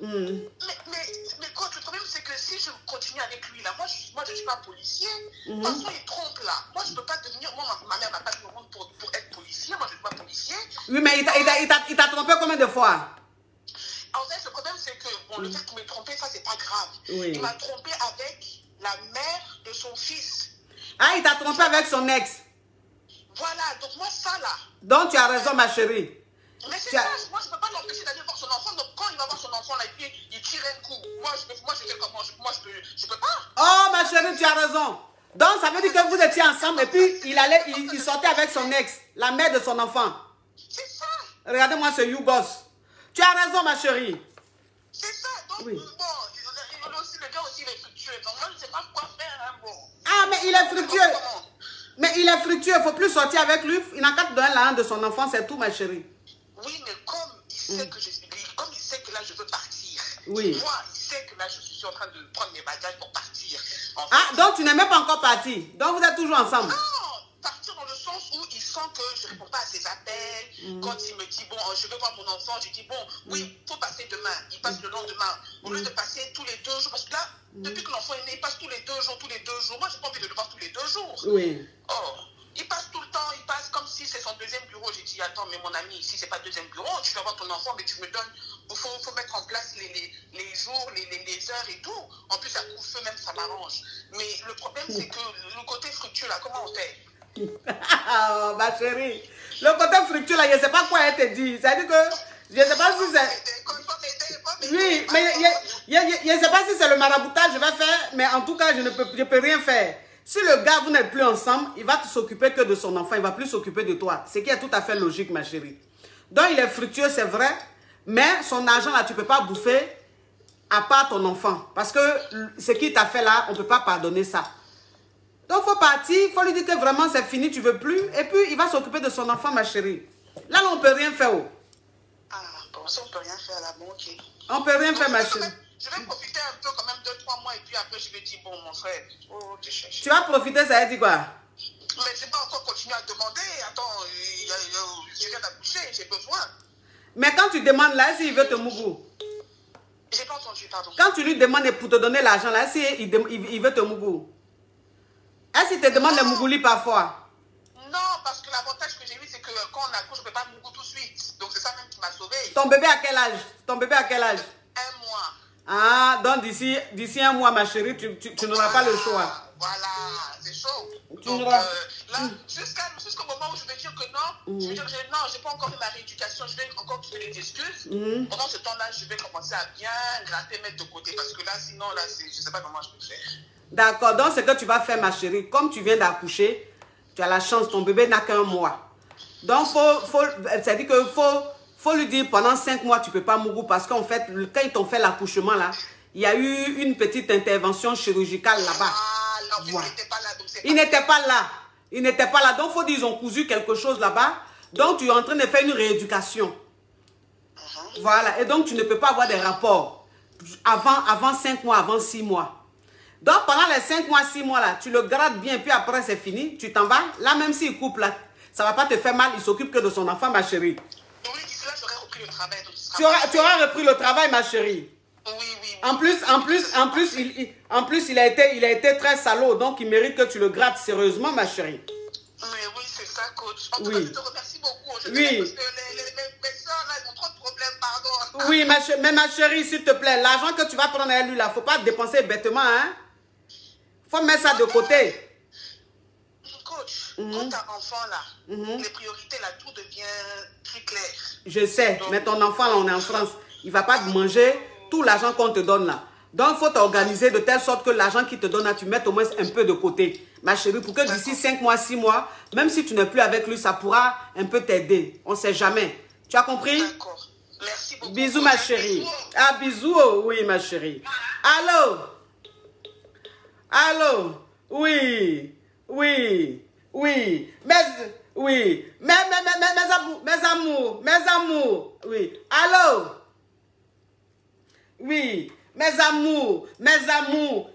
Mais quand le problème, c'est que si je continue avec lui, là, moi, je ne suis pas policier. De toute façon, il trompe, là. Moi, je ne peux pas devenir... Moi, ma mère m'a pas mis au monde pour être policier. Moi, je ne suis pas policier. Oui, mais il t'a trompé combien de fois? En fait, le problème, c'est que, bon, le fait qu'il m'ait trompé, ça, c'est pas grave. Oui. Il m'a trompé avec la mère de son fils. Ah, il t'a trompé avec son ex. Voilà, donc moi, ça, là... Donc, tu as raison, ma chérie. Mais c'est ça, moi je ne peux pas l'empêcher d'aller voir son enfant, donc quand il va voir son enfant là, il tire un coup. Moi je fais comment? Moi je peux pas. Oh ma chérie, tu as raison. Donc ça veut dire que vous étiez ensemble et puis il sortait avec son ex, la mère de son enfant. C'est ça. Regardez-moi ce YouBoss. Tu as raison ma chérie. C'est ça, donc oui. Bon, le gars aussi il est fructueux, donc moi je ne sais pas quoi faire, hein, bon. Ah mais il est fructueux. Mais il est fructueux, il ne faut plus sortir avec lui, il n'a qu'à te donner la honte de son enfant, c'est tout ma chérie. Oui, mais comme il sait que comme il sait que là je veux partir, oui. Moi, il sait que là je suis en train de prendre mes bagages pour partir. En fait, ah, donc tu n'es même pas encore parti. Donc vous êtes toujours ensemble. Non, partir dans le sens où il sent que je ne réponds pas à ses appels. Quand il me dit, bon, je veux voir mon enfant, je dis, bon, oui, il faut passer demain. Il passe le lendemain. Au lieu de passer tous les 2 jours, parce que là, depuis que l'enfant est né, il passe tous les 2 jours, tous les 2 jours. Moi, je n'ai pas envie de le voir tous les 2 jours. Oui. Oh. Il passe tout le temps, il passe comme si c'est son deuxième bureau. J'ai dit, attends, mais mon ami, ici, c'est pas deuxième bureau. Tu vas voir ton enfant, mais tu me donnes. Il faut mettre en place les jours, les heures et tout. En plus, à coup de feu, même, ça m'arrange. Mais le problème, c'est que le côté fructueux, là, comment on fait? Oh, ma chérie. Le côté fructueux, là, je ne sais pas quoi elle te dit. C'est-à-dire que, je ne sais pas si c'est... Oui, mais je ne sais pas si c'est le maraboutage que je vais faire, mais en tout cas, je ne peux rien faire. Si le gars, vous n'êtes plus ensemble, il va s'occuper que de son enfant, il ne va plus s'occuper de toi. Ce qui est tout à fait logique, ma chérie. Donc, il est fructueux, c'est vrai, mais son argent, là, tu ne peux pas bouffer à part ton enfant. Parce que ce qu'il t'a fait là, on ne peut pas pardonner ça. Donc, il faut partir, il faut lui dire que vraiment, c'est fini, tu ne veux plus. Et puis, il va s'occuper de son enfant, ma chérie. Là, on ne peut rien faire. Oh. Ah, bon, ça, on ne peut rien faire là, bon, ok. On ne peut rien faire, ma chérie. Je vais profiter un peu, quand même, 2-3 mois, et puis après, je vais dire, bon, mon frère, oh, te cherche. Tu vas profiter, ça veut dire quoi? Mais je n'ai pas encore continué à demander. Attends, je viens d'accoucher, j'ai besoin. Mais quand tu demandes là, s'il veut te mougou? J'ai pas entendu, pardon. Quand tu lui demandes pour te donner l'argent là, s'il veut te mougou? Est-ce qu'il te demande le mougouli parfois? Non, parce que l'avantage que j'ai eu, c'est que quand on accouche, je ne peux pas mougou tout de suite. Donc c'est ça même qui m'a sauvé. Ton bébé à quel âge? Ton bébé à quel âge? 1 mois. Ah, donc d'ici 1 mois, ma chérie, tu n'auras pas le choix. Voilà, c'est chaud. Tu Donc n'auras... là, jusqu'au moment où je vais dire que non, je vais dire que non, je n'ai pas encore fait ma rééducation, je vais encore trouver des excuses. Pendant ce temps-là, je vais commencer à bien gratter, mettre de côté. Parce que là, sinon, là, je ne sais pas comment je peux faire. D'accord, donc ce que tu vas faire, ma chérie, comme tu viens d'accoucher, tu as la chance, ton bébé n'a qu'1 mois. Donc, c'est-à-dire qu'il faut lui dire pendant 5 mois, tu ne peux pas mougou parce qu'en fait, quand ils t'ont fait l'accouchement là, il y a eu une petite intervention chirurgicale là-bas. Ah, l'enfant n'était pas là. Il n'était pas là. Il n'était pas là. Donc, il faut dire qu'ils ont cousu quelque chose là-bas. Donc, tu es en train de faire une rééducation. Voilà. Et donc, tu ne peux pas avoir des rapports avant 5 mois, avant 6 mois. Donc, pendant les 5 mois, 6 mois là, tu le grattes bien, puis après, c'est fini. Tu t'en vas. Là, même s'il coupe là, ça ne va pas te faire mal. Il s'occupe que de son enfant, ma chérie. Oui, d'ici là, j'aurais repris le travail. Tu auras repris le travail, ma chérie. Oui, oui, oui. En plus, il a été très salaud. Donc, il mérite que tu le grattes sérieusement, ma chérie. Mais oui, c'est ça, coach. En tout cas, je te remercie beaucoup. Parce que mes soeurs, là, elles ont trop de problèmes, pardon. Oui, mais ma chérie, s'il te plaît, l'argent que tu vas prendre à lui, là, il ne faut pas dépenser bêtement, hein. Il faut mettre ça de côté. Coach, quand tu as enfant, là, les priorités, là, tout devient plus clair. Je sais, donc, mais ton enfant, là, on est en France. Il ne va pas te manger tout l'argent qu'on te donne, là. Donc, il faut t'organiser de telle sorte que l'argent qu'il te donne, là, tu mettes au moins un peu de côté. Ma chérie, pour que d'ici 5 mois, 6 mois, même si tu n'es plus avec lui, ça pourra un peu t'aider. On ne sait jamais. Tu as compris? D'accord. Merci beaucoup. Bisous, ma chérie. Ah, bisous, oh, oui, ma chérie. Allô? Allô? Oui, oui, oui. Oui. Mes amours. Oui. Allô? Oui. Mes amours.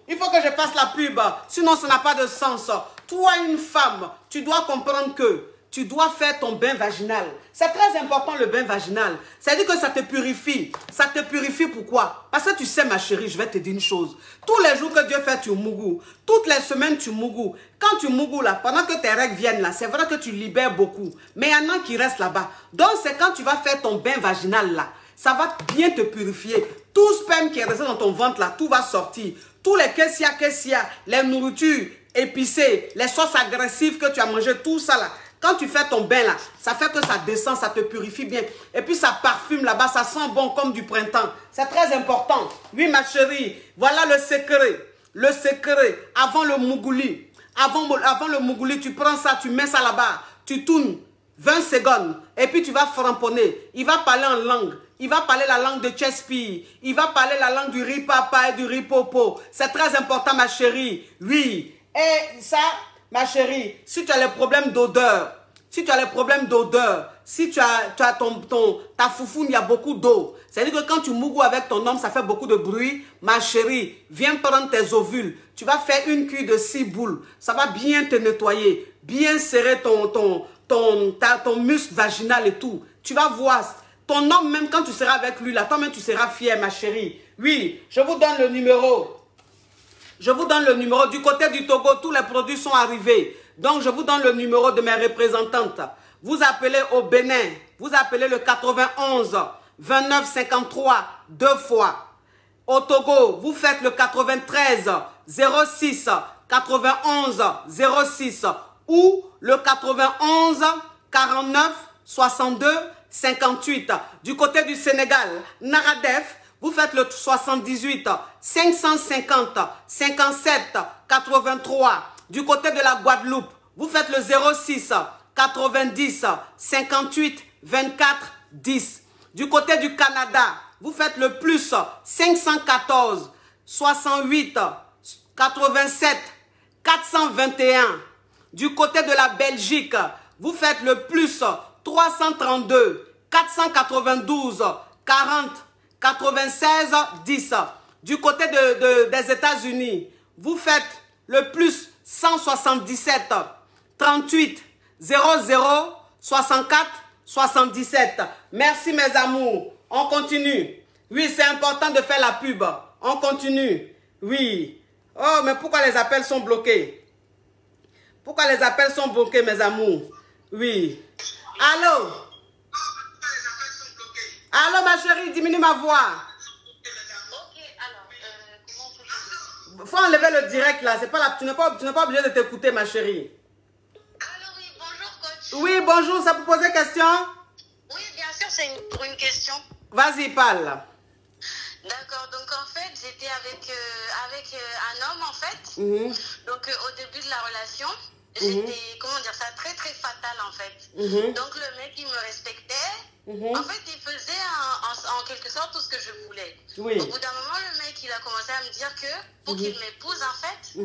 Il faut que je fasse la pub. Sinon, ça n'a pas de sens. Toi, une femme, tu dois comprendre que tu dois faire ton bain vaginal. C'est très important le bain vaginal. C'est-à-dire que ça te purifie. Ça te purifie pourquoi? Parce que tu sais ma chérie, je vais te dire une chose. Tous les jours que Dieu fait, tu mougou. Toutes les semaines, tu mougou. Quand tu mougou là, pendant que tes règles viennent là, c'est vrai que tu libères beaucoup. Mais il y en a qui restent là-bas. Donc c'est quand tu vas faire ton bain vaginal là, ça va bien te purifier. Tout sperme qui est resté dans ton ventre là, tout va sortir. Tous les kessia, les nourritures épicées, les sauces agressives que tu as mangées, tout ça là. Quand tu fais ton bain là, ça fait que ça descend, ça te purifie bien. Et puis ça parfume là-bas, ça sent bon comme du printemps. C'est très important. Oui ma chérie, voilà le secret. Le secret, avant le mougouli. Avant le mougouli, tu prends ça, tu mets ça là-bas. Tu tournes 20 secondes. Et puis tu vas framponner. Il va parler en langue. Il va parler la langue de Chespi. Il va parler la langue du ripapa et du ripopo. C'est très important ma chérie. Oui. Et ça... Ma chérie, si tu as les problèmes d'odeur, si tu as ta foufoune, il y a beaucoup d'eau. C'est-à-dire que quand tu mougou avec ton homme, ça fait beaucoup de bruit. Ma chérie, viens prendre tes ovules. Tu vas faire une cuillère de 6 boules. Ça va bien te nettoyer, bien serrer ton muscle vaginal et tout. Tu vas voir, ton homme, même quand tu seras avec lui, là, toi-même tu seras fière, ma chérie. Oui, je vous donne le numéro. Du côté du Togo, tous les produits sont arrivés. Donc, je vous donne le numéro de mes représentantes. Vous appelez au Bénin. Vous appelez le 91 29 53 2 fois. Au Togo, vous faites le 93 06 91 06 ou le 91 49 62 58. Du côté du Sénégal, Naradef, vous faites le 78 550 57 83. Du côté de la Guadeloupe, vous faites le 06 90 58 24 10. Du côté du Canada, vous faites le plus 514 68 87 421. Du côté de la Belgique, vous faites le plus 332 492 40 96 10. Du côté des États-Unis, vous faites le plus 177 38 00 64 77. Merci mes amours. On continue. Oui, c'est important de faire la pub. On continue. Oui. Oh, mais pourquoi les appels sont bloqués? Pourquoi les appels sont bloqués, mes amours? Oui. Allô? Allô, ma chérie, diminue ma voix. Ok, alors, comment on peut... Faut enlever le direct là. C'est pas la... Tu n'es pas obligé de t'écouter, ma chérie. Allô, oui, bonjour, coach. Oui, bonjour, ça peut poser question? Oui, bien sûr, c'est pour une question. Vas-y, parle. D'accord, donc en fait, j'étais avec un homme, en fait. Donc, au début de la relation, j'étais, comment dire ça, très, très fatal, en fait. Donc, le mec, il me respectait. En fait, il faisait en quelque sorte tout ce que je voulais. Oui. Au bout d'un moment, le mec, il a commencé à me dire que pour qu'il m'épouse, en fait,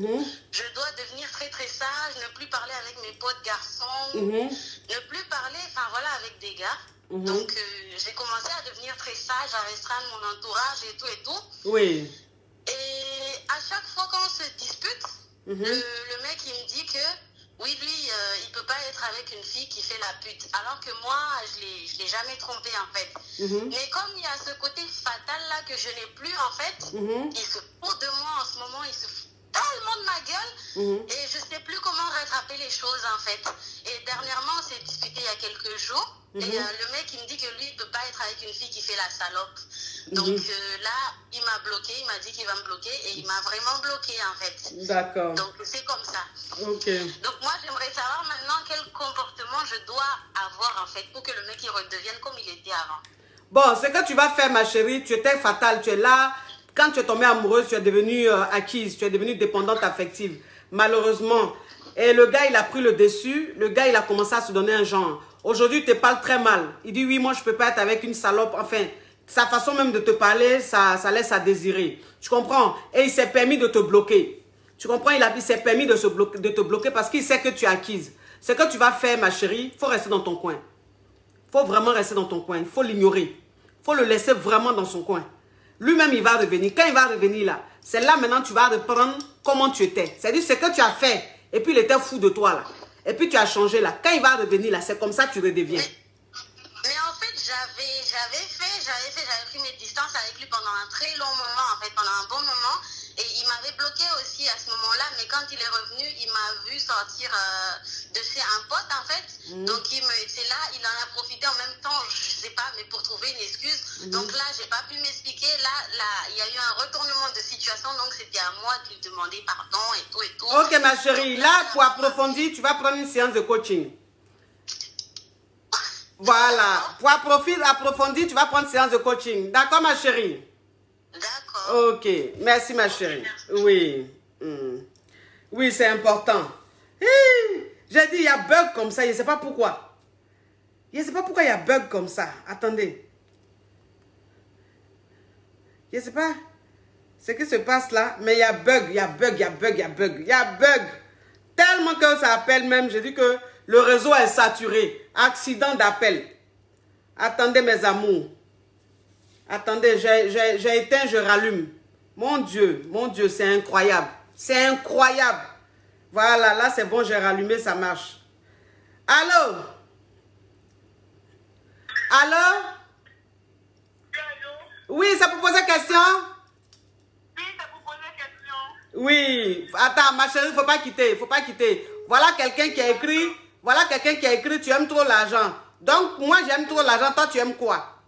je dois devenir très, très sage, ne plus parler avec mes potes garçons, ne plus parler, enfin voilà, avec des gars. Donc, j'ai commencé à devenir très sage, à restreindre mon entourage et tout et tout. Oui. Et à chaque fois qu'on se dispute, le mec, il me dit que oui, lui, il peut pas être avec une fille qui fait la pute. Alors que moi, je l'ai jamais trompé, en fait. Mais comme il y a ce côté fatal là que je n'ai plus, en fait, il se fout de moi en ce moment, il se fout tellement de ma gueule. Et je sais plus comment rattraper les choses, en fait. Et dernièrement, on s'est disputé il y a quelques jours. Et le mec, il me dit que lui, il peut pas être avec une fille qui fait la salope. Donc là, il m'a bloqué, il m'a dit qu'il va me bloquer et il m'a vraiment bloqué, en fait. D'accord. Donc c'est comme ça. Ok. Donc moi, j'aimerais savoir maintenant quel comportement je dois avoir, en fait, pour que le mec il redevienne comme il était avant. Bon, ce que tu vas faire, ma chérie, tu étais fatale, tu es là. Quand tu es tombée amoureuse, tu es devenue acquise, tu es devenue dépendante affective. Malheureusement. Et le gars, il a pris le dessus. Le gars, il a commencé à se donner un genre. Aujourd'hui, il te parle très mal. Il dit, oui, moi, je ne peux pas être avec une salope. Enfin, sa façon même de te parler, ça laisse à désirer. Tu comprends? Et il s'est permis de te bloquer. Tu comprends? Il s'est permis de te bloquer parce qu'il sait que tu es acquise. Ce que tu vas faire, ma chérie, il faut rester dans ton coin. Il faut vraiment rester dans ton coin. Il faut l'ignorer. Il faut le laisser vraiment dans son coin. Lui-même, il va revenir. Quand il va revenir là, c'est là maintenant tu vas reprendre comment tu étais. C'est-à-dire ce que tu as fait. Et puis il était fou de toi là. Et puis tu as changé là. Quand il va revenir là, c'est comme ça que tu redeviens. Mais en fait, j'avais pris mes distances avec lui pendant un très long moment, en fait, pendant un bon moment. Et il m'avait bloqué aussi à ce moment-là, mais quand il est revenu, il m'a vu sortir de chez un pote, en fait. Donc, c'est là, il en a profité en même temps, je sais pas, mais pour trouver une excuse. Donc là, j'ai pas pu m'expliquer. Là, il y a eu un retournement de situation, donc c'était à moi de lui demander pardon et tout et tout. Ok, ma chérie, là, pour approfondir, tu vas prendre une séance de coaching. Voilà. Pour approfondir, tu vas prendre une séance de coaching. D'accord, ma chérie? D'accord. Ok. Merci, ma chérie. Oui. Oui, c'est important. J'ai dit, il y a bug comme ça. Je ne sais pas pourquoi. Je ne sais pas pourquoi il y a bug comme ça. Attendez. Je ne sais pas ce qui se passe là. Mais il y a bug, il y a bug, il y a bug, il y a bug. Il y a bug. Tellement que ça appelle même. J'ai dit que le réseau est saturé. Accident d'appel. Attendez, mes amours. Attendez, j'ai éteint, je rallume. Mon Dieu, c'est incroyable. C'est incroyable. Voilà, là c'est bon, j'ai rallumé, ça marche. Allô? Allô? Oui, ça vous pose question? Oui, ça vous pose question. Oui. Attends, ma chérie, il ne faut pas quitter, il ne faut pas quitter. Voilà quelqu'un qui a écrit, tu aimes trop l'argent. Donc, moi, j'aime trop l'argent, toi, tu aimes quoi?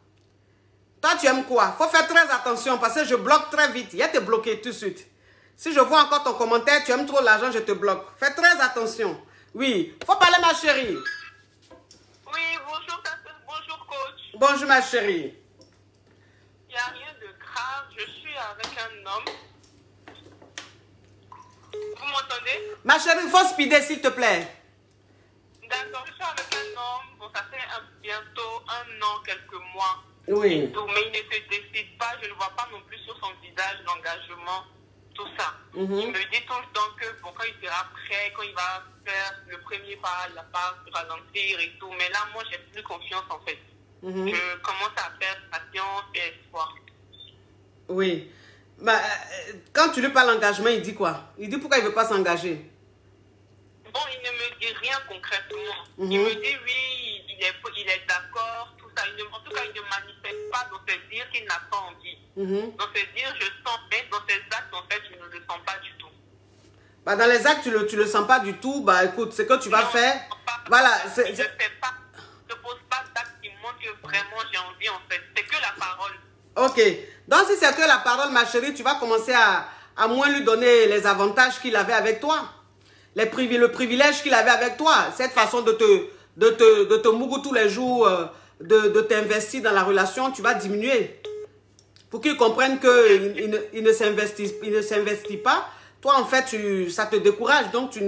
Toi, tu aimes quoi? Faut faire très attention parce que je bloque très vite. Il y a te bloquer tout de suite. Si je vois encore ton commentaire, tu aimes trop l'argent, je te bloque. Fais très attention. Oui. Faut parler, ma chérie. Oui, bonjour, bonjour, coach. Bonjour, ma chérie. Il n'y a rien de grave. Je suis avec un homme. Vous m'entendez? Ma chérie, il faut speeder, s'il te plaît. D'accord, je suis avec un homme. Bon, ça fait bientôt 1 an, quelques mois. Oui. Tout, mais il ne se décide pas, je ne vois pas non plus sur son visage l'engagement, tout ça. Il me dit tout le temps que bon, quand il sera prêt, quand il va faire le premier pas, il va pas se ralentir et tout. Mais là, moi, j'ai plus confiance en fait. Je commence à perdre patience et espoir. Oui. Bah, quand tu lui parles d'engagement, il dit quoi? Il dit pourquoi il ne veut pas s'engager? Bon, il ne me dit rien concrètement. Il me dit oui, il est d'accord. En tout cas, il ne manifeste pas dans ses dires qu'il n'a pas envie. Dans ses dires, je sens, mais dans ses actes, en fait, je ne le sens pas du tout. Bah, dans les actes, tu le sens pas du tout. Bah, écoute, ce que tu vas faire... Voilà. Je ne pose pas d'actes qui montrent que vraiment j'ai envie, en fait. C'est que la parole. Ok. Donc, si c'est que la parole, ma chérie, tu vas commencer à moins lui donner les avantages qu'il avait avec toi. Le privilège qu'il avait avec toi. Cette façon de te mourir tous les jours... de t'investir dans la relation, tu vas diminuer. Pour qu'ils comprennent qu'il ne s'investit pas. Toi, en fait, ça te décourage. Donc, tu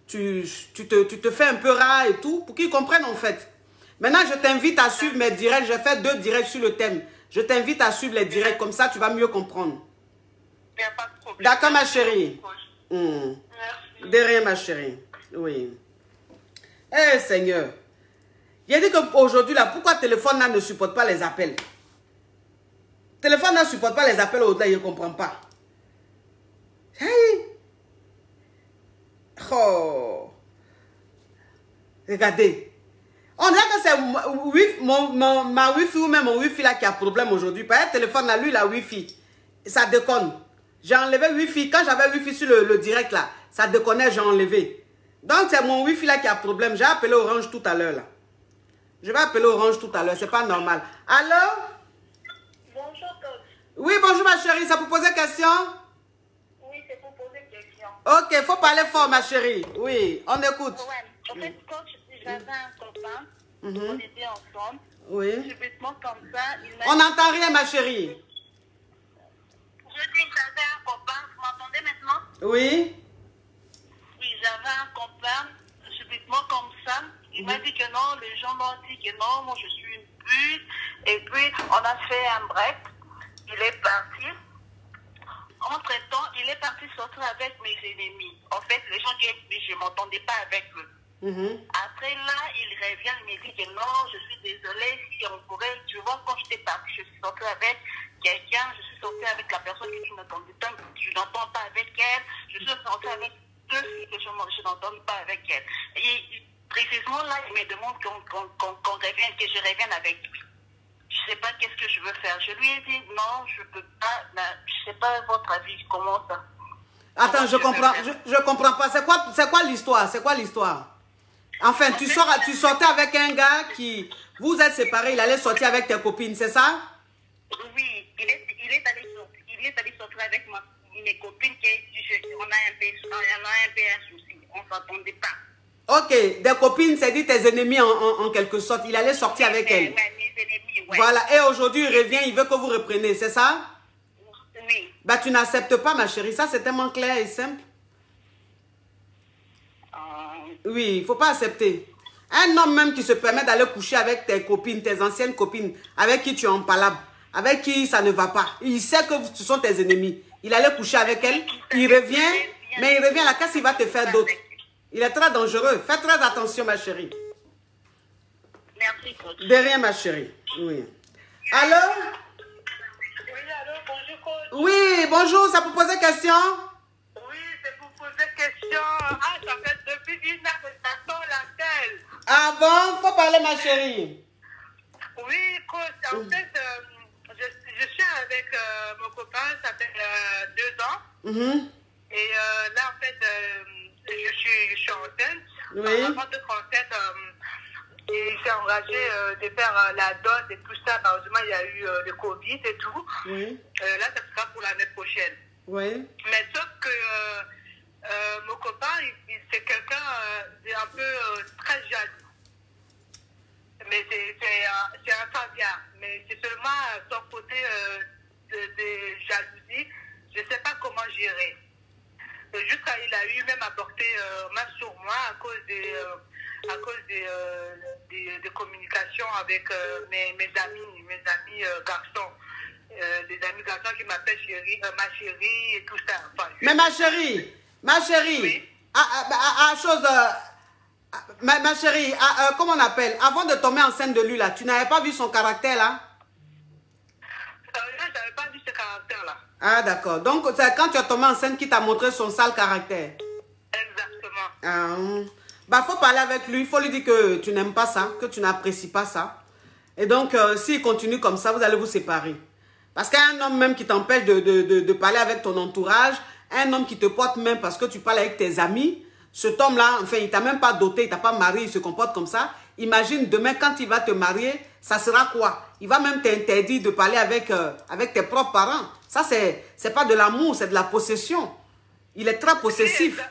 te fais un peu rare et tout. Pour qu'ils comprennent, en fait. Maintenant, je t'invite à suivre mes directs. J'ai fait 2 directs sur le thème. Je t'invite à suivre les directs. Comme ça, tu vas mieux comprendre. Il n'y a pas de problème. D'accord, ma chérie. Merci. De rien, ma chérie. Oui. Eh, Seigneur. J'ai dit qu'aujourd'hui, là, pourquoi le téléphone là, ne supporte pas les appels? Le téléphone ne supporte pas les appels au-delà, il ne comprend pas. Hey. Oh. Regardez. On dirait que c'est ma Wi-Fi ou même mon Wi-Fi là qui a problème aujourd'hui. Par le téléphone là, lui, la Wi-Fi, ça déconne. J'ai enlevé le Wi-Fi. Quand j'avais Wi-Fi sur le direct là, ça déconnait, j'ai enlevé. Donc, c'est mon Wi-Fi là qui a problème. J'ai appelé Orange tout à l'heure là. Je vais appeler Orange tout à l'heure, c'est pas normal. Allô? Bonjour, coach. Oui, bonjour ma chérie, ça vous posait question? Oui, c'est pour poser question. Ok, faut parler fort ma chérie. Oui, on écoute. Ouais. En fait, coach, j'avais un copain, on était ensemble. Oui. Subitement comme ça, il m'a... On n'entend rien ma chérie. Je dis que j'avais un copain, vous m'entendez maintenant? Oui. Oui, j'avais un copain, subitement comme ça, Il m'a dit que non, les gens m'ont dit que non, moi je suis une pute. Et puis, on a fait un break. Il est parti. Entre-temps, il est parti sortir avec mes ennemis. En fait, les gens qui je ne m'entendais pas avec eux. Après là, il revient, il me dit que non, je suis désolée, si on pourrait, tu vois, quand j'étais partie, je suis sortie avec quelqu'un, je suis sortie avec la personne que tu n'entendais pas, je n'entends pas avec elle, je suis sortie avec deux filles que je n'entends pas avec elle. Et précisément là, il me demande qu'on revienne, que je revienne avec lui. Je ne sais pas qu'est-ce que je veux faire. Je lui ai dit non, je ne peux pas, je ne sais pas votre avis, comment ça. Attends, je comprends pas. C'est quoi l'histoire? C'est quoi l'histoire? Enfin, tu sortais avec un gars qui... Vous êtes séparés, il allait sortir avec tes copines, c'est ça? Oui, il est allé sortir avec mes copines, on a un peu un souci, on ne s'entendait pas. Ok, des copines, c'est dit tes ennemis en quelque sorte, il allait sortir avec elles. Mes ennemis, ouais. Voilà, et aujourd'hui il revient, il veut que vous repreniez, c'est ça? Oui. Bah tu n'acceptes pas ma chérie, ça c'est tellement clair et simple. Oui, il ne faut pas accepter. Un homme même qui se permet d'aller coucher avec tes copines, tes anciennes copines, avec qui tu es en palabre, avec qui ça ne va pas. Il sait que ce sont tes ennemis. Il allait coucher avec elle, il revient, mais il revient là, qu'est-ce qu'il va te faire d'autre? Il est très dangereux. Fais très attention, ma chérie. Merci, coach. De rien, ma chérie. Oui. Allô? Oui, allô, bonjour, coach. Oui, bonjour, ça peut poser question? Oui, c'est pour poser question. Ah, ça fait depuis une heure que j'attends l'appel. Ah bon? Faut parler, ma chérie. Oui, coach, en fait, je suis avec mon copain, ça fait 2 ans. Et là, en fait, je suis enceinte. Oui. Avant d'être enceinte, il s'est engagé de faire la dot et tout ça. Malheureusement, il y a eu le Covid et tout. Oui. Là, ça sera pour l'année prochaine. Oui. Mais sauf que mon copain, c'est quelqu'un un peu très jaloux. Mais c'est un caviar. Mais c'est seulement son côté de jalousie. Je ne sais pas comment gérer. Jusqu'à il a eu même apporté main sur moi à cause des communications avec mes amis garçons. Des amis garçons qui m'appellent chérie, ma chérie et tout ça. Enfin, mais ma chérie, oui. ma chérie, comment on appelle? Avant de tomber enceinte de lui là, tu n'avais pas vu son caractère là? Là, je n'avais pas vu ce caractère là. Ah d'accord, donc c'est quand tu as tombé enceinte qui t'a montré son sale caractère. Exactement. Ah, bah faut parler avec lui, il faut lui dire que tu n'aimes pas ça, que tu n'apprécies pas ça. Et donc s'il continue comme ça, vous allez vous séparer. Parce qu'un homme même qui t'empêche de parler avec ton entourage, un homme qui te porte même parce que tu parles avec tes amis, cet homme-là, enfin, il t'a même pas doté, il t'a pas marié, il se comporte comme ça. Imagine demain quand il va te marier, ça sera quoi? Il va même t'interdire de parler avec tes propres parents. Ça, c'est pas de l'amour, c'est de la possession. Il est très possessif.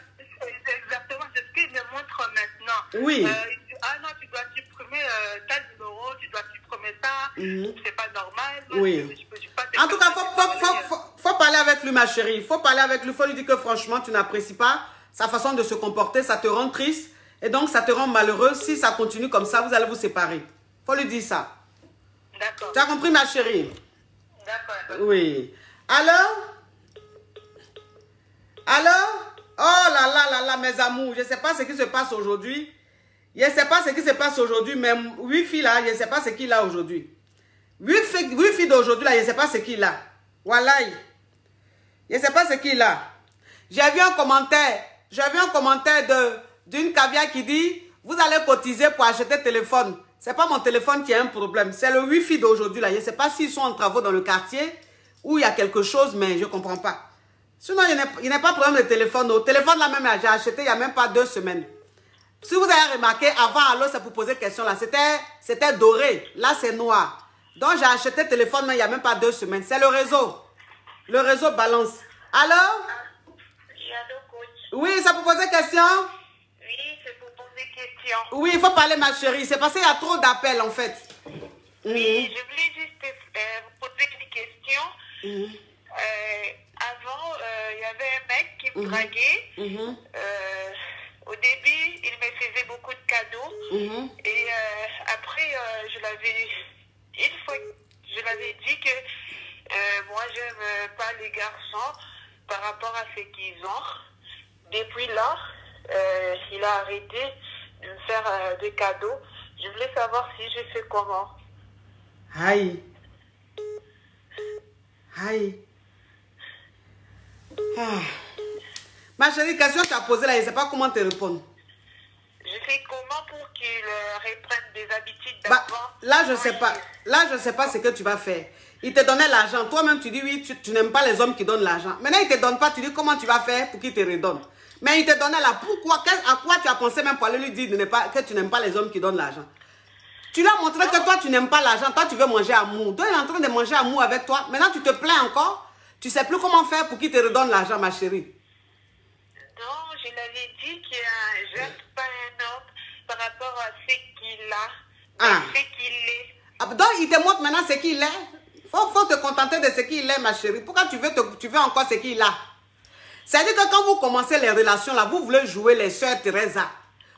Exactement, c'est ce qu'il me montre maintenant. Oui. Ah non, tu dois supprimer tel numéro, tu dois supprimer ça, c'est pas normal. Oui. En tout cas, faut parler avec lui, ma chérie. Il faut parler avec lui, il faut lui dire que franchement, tu n'apprécies pas sa façon de se comporter, ça te rend triste et donc ça te rend malheureux. Si ça continue comme ça, vous allez vous séparer. Il faut lui dire ça. D'accord. Tu as compris, ma chérie? D'accord. Oui. Alors? Alors? Oh là là là là, mes amours, je ne sais pas ce qui se passe aujourd'hui. Je ne sais pas ce qui se passe aujourd'hui, mais 8 filles là, je ne sais pas ce qu'il a aujourd'hui. 8 filles d'aujourd'hui là, je ne sais pas ce qu'il a. Voilà. Je ne sais pas ce qu'il a. J'ai vu un commentaire d'une caviar qui dit, vous allez cotiser pour acheter un téléphone. Ce n'est pas mon téléphone qui a un problème, c'est le Wi-Fi d'aujourd'hui là. Je ne sais pas s'ils sont en travaux dans le quartier ou il y a quelque chose, mais je ne comprends pas. Sinon, il n'y a pas de problème de téléphone. Au téléphone là même, j'ai acheté il n'y a même pas 2 semaines. Si vous avez remarqué, avant, alors c'est pour poser question là, c'était doré. Là, c'est noir. Donc, j'ai acheté le téléphone, mais il n'y a même pas 2 semaines. C'est le réseau. Le réseau balance. Alors? Oui, ça pour poser question? Oui, c'est pour poser question. Oui, il faut parler, ma chérie. C'est parce qu'il y a trop d'appels, en fait. Oui, je voulais juste vous poser une question. Avant, il y avait un mec qui me draguait. Au début, il me faisait beaucoup de cadeaux. Et après, une fois, je l'avais dit que moi, j'aime pas les garçons par rapport à ce qu'ils ont. Depuis là, il a arrêté de me faire des cadeaux. Je voulais savoir si je fais comment. Aïe. Aïe. Ah. Ma chérie, question que tu as posée là, je ne sais pas comment te répondre. Je fais comment pour qu'il reprenne des habitudes d'avant? Là, je ne sais pas. Oui. Là, je ne sais pas ce que tu vas faire. Il te donnait l'argent. Toi-même, tu dis oui, tu n'aimes pas les hommes qui donnent l'argent. Maintenant, il ne te donne pas. Tu dis comment tu vas faire pour qu'il te redonne. Mais il te donnait là. Pourquoi? À quoi tu as pensé même pour aller lui dire que tu n'aimes pas les hommes qui donnent l'argent? Tu lui as montré que toi, tu n'aimes pas l'argent. Toi, tu veux manger amour. Donc, il est en train de manger amour avec toi. Maintenant, tu te plains encore. Tu ne sais plus comment faire pour qu'il te redonne l'argent, ma chérie. Non, je l'avais dit que je n'aime pas un homme par rapport à ce qu'il a, ce qu'il est. Donc, il te montre maintenant ce qu'il est. Faut te contenter de ce qu'il est, ma chérie. Pourquoi tu veux encore ce qu'il a? C'est-à-dire que quand vous commencez les relations, là, vous voulez jouer les sœurs Teresa.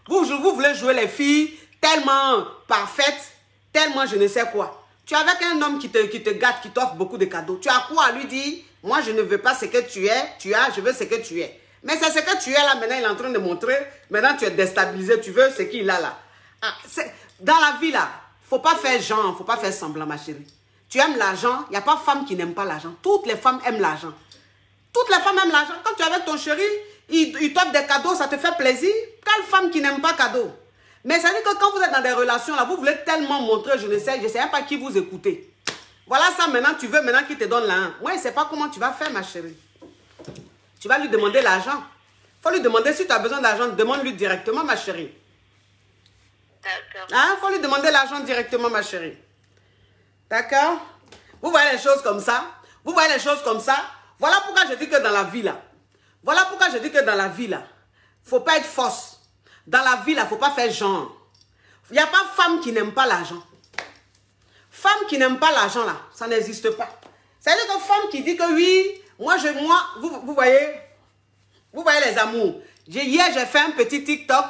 Vous voulez jouer les filles tellement parfaites, tellement je ne sais quoi. Tu es avec un homme qui te gâte, qui t'offre beaucoup de cadeaux. Tu as quoi à lui dire? Moi, je ne veux pas ce que tu es, je veux ce que tu es. Mais c'est ce que tu es là, maintenant, il est en train de montrer. Maintenant, tu es déstabilisé, tu veux ce qu'il a là. Ah, dans la vie, là, il ne faut pas faire genre, il ne faut pas faire semblant, ma chérie. Tu aimes l'argent, il n'y a pas femme qui n'aime pas l'argent. Toutes les femmes aiment l'argent. Toutes les femmes aiment l'argent. Quand tu es avec ton chéri, il t'offre des cadeaux, ça te fait plaisir. Quelle femme qui n'aime pas cadeaux? Mais ça veut dire que quand vous êtes dans des relations, là, vous voulez tellement montrer, je ne sais même pas qui vous écoutez. Voilà ça, maintenant, tu veux maintenant qu'il te donne l'argent. Moi, je ne sais pas comment tu vas faire, ma chérie. Tu vas lui demander l'argent. Il faut lui demander si tu as besoin d'argent. Demande-lui directement, ma chérie. D'accord. Hein? Faut lui demander l'argent directement, ma chérie. D'accord? Vous voyez les choses comme ça? Vous voyez les choses comme ça? Voilà pourquoi je dis que dans la vie, là, voilà pourquoi je dis que dans la vie, là, il ne faut pas être fausse. Dans la vie, là, il ne faut pas faire genre. Il n'y a pas femme qui n'aime pas l'argent. Femme qui n'aime pas l'argent, là, ça n'existe pas. C'est-à-dire que femme qui dit que oui, vous voyez les amours. Hier, j'ai fait un petit TikTok.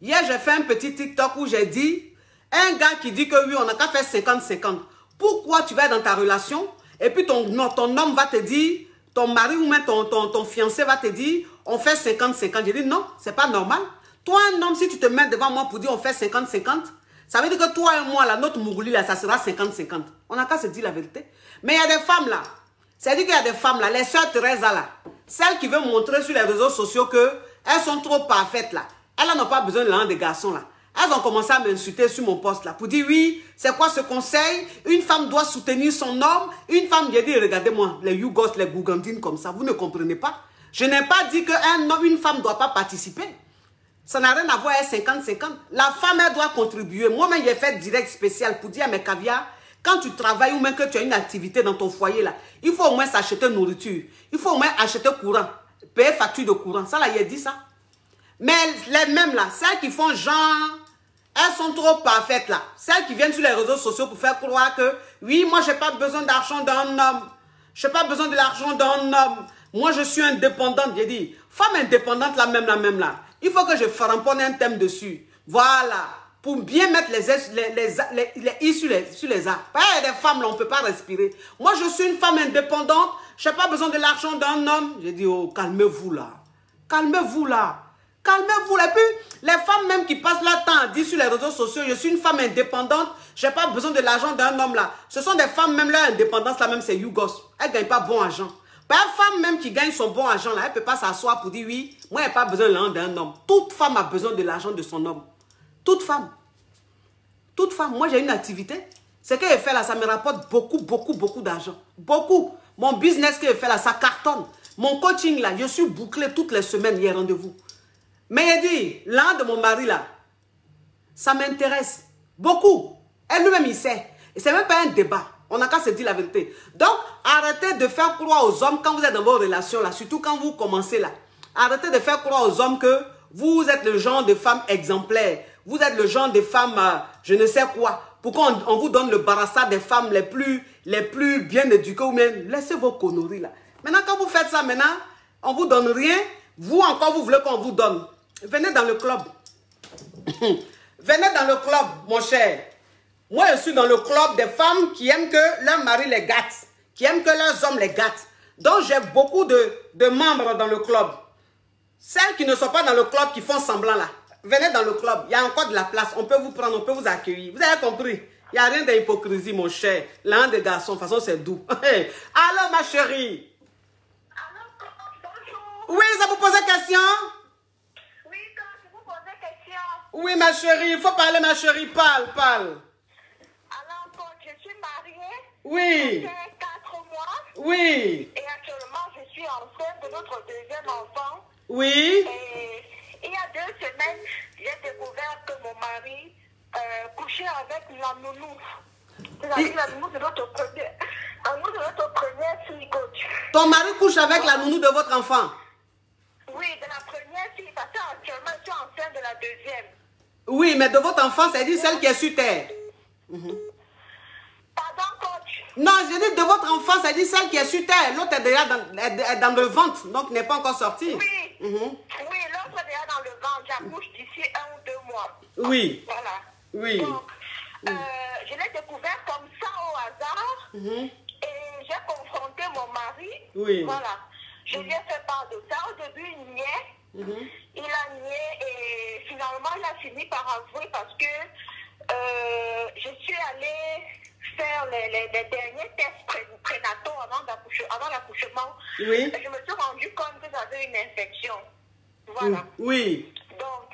Hier, j'ai fait un petit TikTok où j'ai dit, un gars qui dit que oui, on n'a qu'à faire 50-50. Pourquoi tu vas dans ta relation et puis ton homme va te dire, ton mari ou même ton fiancé va te dire, on fait 50-50. J'ai dit non, c'est pas normal. Toi, un homme, si tu te mets devant moi pour dire on fait 50-50, ça veut dire que toi et moi, là, notre Mougouli, là, ça sera 50-50. On n'a qu'à se dire la vérité. Mais il y a des femmes, là. C'est-à-dire qu'il y a des femmes, là, les sœurs Teresa, là, celles qui veulent montrer sur les réseaux sociaux qu'elles sont trop parfaites, là. Elles n'ont pas besoin de l'un des garçons, là. Elles ont commencé à m'insulter sur mon poste, là, pour dire, oui, c'est quoi ce conseil? Une femme doit soutenir son homme. Une femme, j'ai dit, regardez-moi, les Yougos, les Gougandines comme ça, vous ne comprenez pas. Je n'ai pas dit qu'un homme, une femme ne doit pas participer. Ça n'a rien à voir avec 50-50. La femme, elle doit contribuer. Moi-même, j'ai fait direct spécial pour dire à mes caviars, quand tu travailles ou même que tu as une activité dans ton foyer, là, il faut au moins s'acheter nourriture. Il faut au moins acheter courant. Payer facture de courant. Ça, là, il a dit ça. Mais les mêmes, là, celles qui font genre, elles sont trop parfaites, là. Celles qui viennent sur les réseaux sociaux pour faire croire que, oui, moi, je n'ai pas besoin d'argent d'un homme. Je n'ai pas besoin de l'argent d'un homme. Moi, je suis indépendante. J'ai dit, femme indépendante, la même, là. Il faut que je faramponne un thème dessus. Voilà. Pour bien mettre les i sur les a. Il y a des femmes, là, on ne peut pas respirer. Moi, je suis une femme indépendante. Je n'ai pas besoin de l'argent d'un homme. J'ai dit, oh, calmez-vous, là. Calmez-vous, là. Calmez-vous. Et puis, les femmes même qui passent leur temps à dire sur les réseaux sociaux, je suis une femme indépendante. Je n'ai pas besoin de l'argent d'un homme, là. Ce sont des femmes, même leur indépendance, là, même c'est Yougos. Elles ne gagnent pas bon argent. Une femme même qui gagne son bon argent, là, elle ne peut pas s'asseoir pour dire oui, moi, je n'ai pas besoin de l'argent d'un homme. Toute femme a besoin de l'argent de son homme. Toute femme. Toute femme. Moi, j'ai une activité. Ce que je fais là, ça me rapporte beaucoup d'argent. Beaucoup. Mon business que je fais là, ça cartonne. Mon coaching là, je suis bouclé toutes les semaines, il y a rendez-vous. Mais il dit, l'un de mon mari là, ça m'intéresse beaucoup. Elle lui-même, il sait. Et ce n'est même pas un débat. On n'a qu'à se dire la vérité. Donc, arrêtez de faire croire aux hommes quand vous êtes dans vos relations là, surtout quand vous commencez là. Arrêtez de faire croire aux hommes que vous êtes le genre de femme exemplaire. Vous êtes le genre de femme, je ne sais quoi. Pourquoi on vous donne le barassa des femmes les plus bien éduquées ou même, laissez vos conneries là. Maintenant, quand vous faites ça, maintenant, on ne vous donne rien. Vous encore, vous voulez qu'on vous donne. Venez dans le club. Venez dans le club, mon cher. Moi, je suis dans le club des femmes qui aiment que leur mari les gâte, qui aiment que leurs hommes les gâtent. Donc, j'ai beaucoup de membres dans le club. Celles qui ne sont pas dans le club, qui font semblant là. Venez dans le club, il y a encore de la place. On peut vous prendre, on peut vous accueillir. Vous avez compris? Il n'y a rien d'hypocrisie, mon cher. L'un des garçons, de toute façon, c'est doux. Alors, ma chérie. Oui, ça vous pose question? Oui, quand je vous posais question. Oui, ma chérie, il faut parler, ma chérie. Parle. Alors, quand je suis mariée, Oui. j'ai 4 mois. Oui. Et actuellement, je suis enceinte de notre deuxième enfant. Oui. Et il y a 2 semaines, j'ai découvert que mon mari couchait avec la nounou. C'est-à-dire la nounou de notre première fille, coach. Ton mari couche avec la nounou de votre enfant? Oui, de la première fille, parce qu'actuellement, je suis enceinte de la deuxième. Oui, mais de votre enfant, c'est-à-dire celle qui est sur terre. Pardon, coach? Non, je dis de votre enfant, c'est-à-dire celle qui est sur terre. L'autre est déjà dans le ventre, donc n'est pas encore sortie. Oui, oui, l'autre est déjà dans le ventre. J'accouche d'ici 1 ou 2 mois. Oui. Voilà. Oui. Donc, je l'ai découvert comme ça au hasard. Et j'ai confronté mon mari. Oui. Voilà. Je lui ai fait part de ça. Au début, il niait. Il a nié et finalement, il a fini par avouer parce que je suis allée faire les derniers tests prénataux avant l'accouchement. Oui. Et je me suis rendu compte que j'avais une infection. Voilà. Oui. Donc,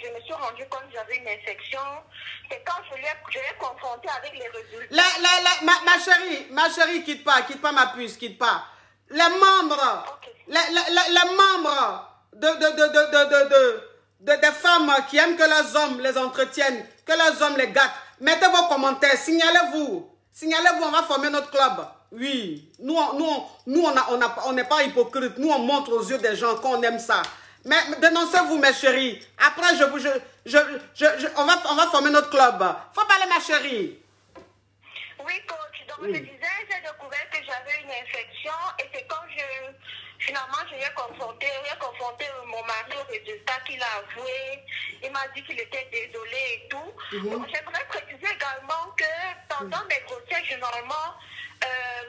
je me suis rendu compte que j'avais une infection. Et quand je l'ai confronté avec les résultats. Ma chérie, quitte pas ma puce, quitte pas. Les membres, Okay. les membres des femmes qui aiment que leurs hommes les entretiennent, que leurs hommes les gâtent, mettez vos commentaires, signalez-vous, on va former notre club. Oui, nous on n'est pas hypocrite, nous on montre aux yeux des gens qu'on aime ça. Mais dénoncez-vous, mes chéris. Après, on va former notre club. Faut parler, ma chérie. Oui, coach. Donc, je disais, j'ai découvert que j'avais une infection et c'est quand finalement, j'ai confronté mon mari au résultat qu'il a avoué. Il m'a dit qu'il était désolé et tout. Donc, j'aimerais préciser également que pendant mes grossesses, généralement,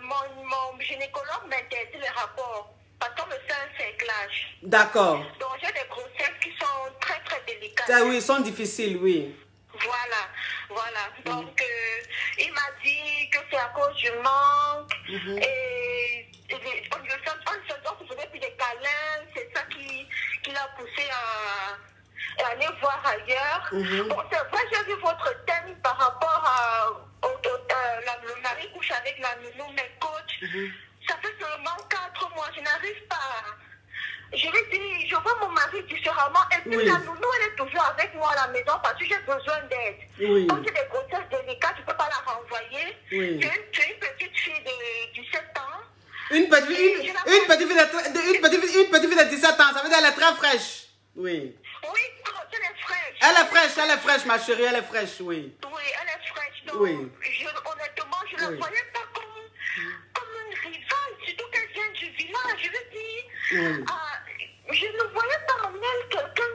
mon gynécologue m'interdit les rapports. Parce qu'on me fait un cerclage. D'accord. Donc, j'ai des grossesses qui sont très, très délicates. Ah oui, ils sont difficiles, oui. Voilà. Donc, il m'a dit que c'est à cause du manque. Et on se faisait plus des câlins. C'est ça qui l'a poussé à aller voir ailleurs. Bon, c'est vrai, j'ai vu votre thème par rapport le mari couche avec la nounou, mais coach. Ça fait seulement 4 mois, je n'arrive pas. Je lui dis, je vois mon mari différemment. Et puis la nounou, elle est toujours avec moi à la maison parce que j'ai besoin d'aide. Quand j'ai des grossesses délicates, tu ne peux pas la renvoyer. Tu es une petite fille de 17 ans. Une petite fille de 17 ans, ça veut dire qu'elle est très fraîche. Oui. Oui, elle est fraîche. Elle est fraîche, ma chérie, elle est fraîche, oui. Oui, elle est fraîche. Donc, honnêtement, je ne la voyais pas comme une rivale, surtout qu'elle vient du village. Je veux dire, je ne voyais pas en elle quelqu'un.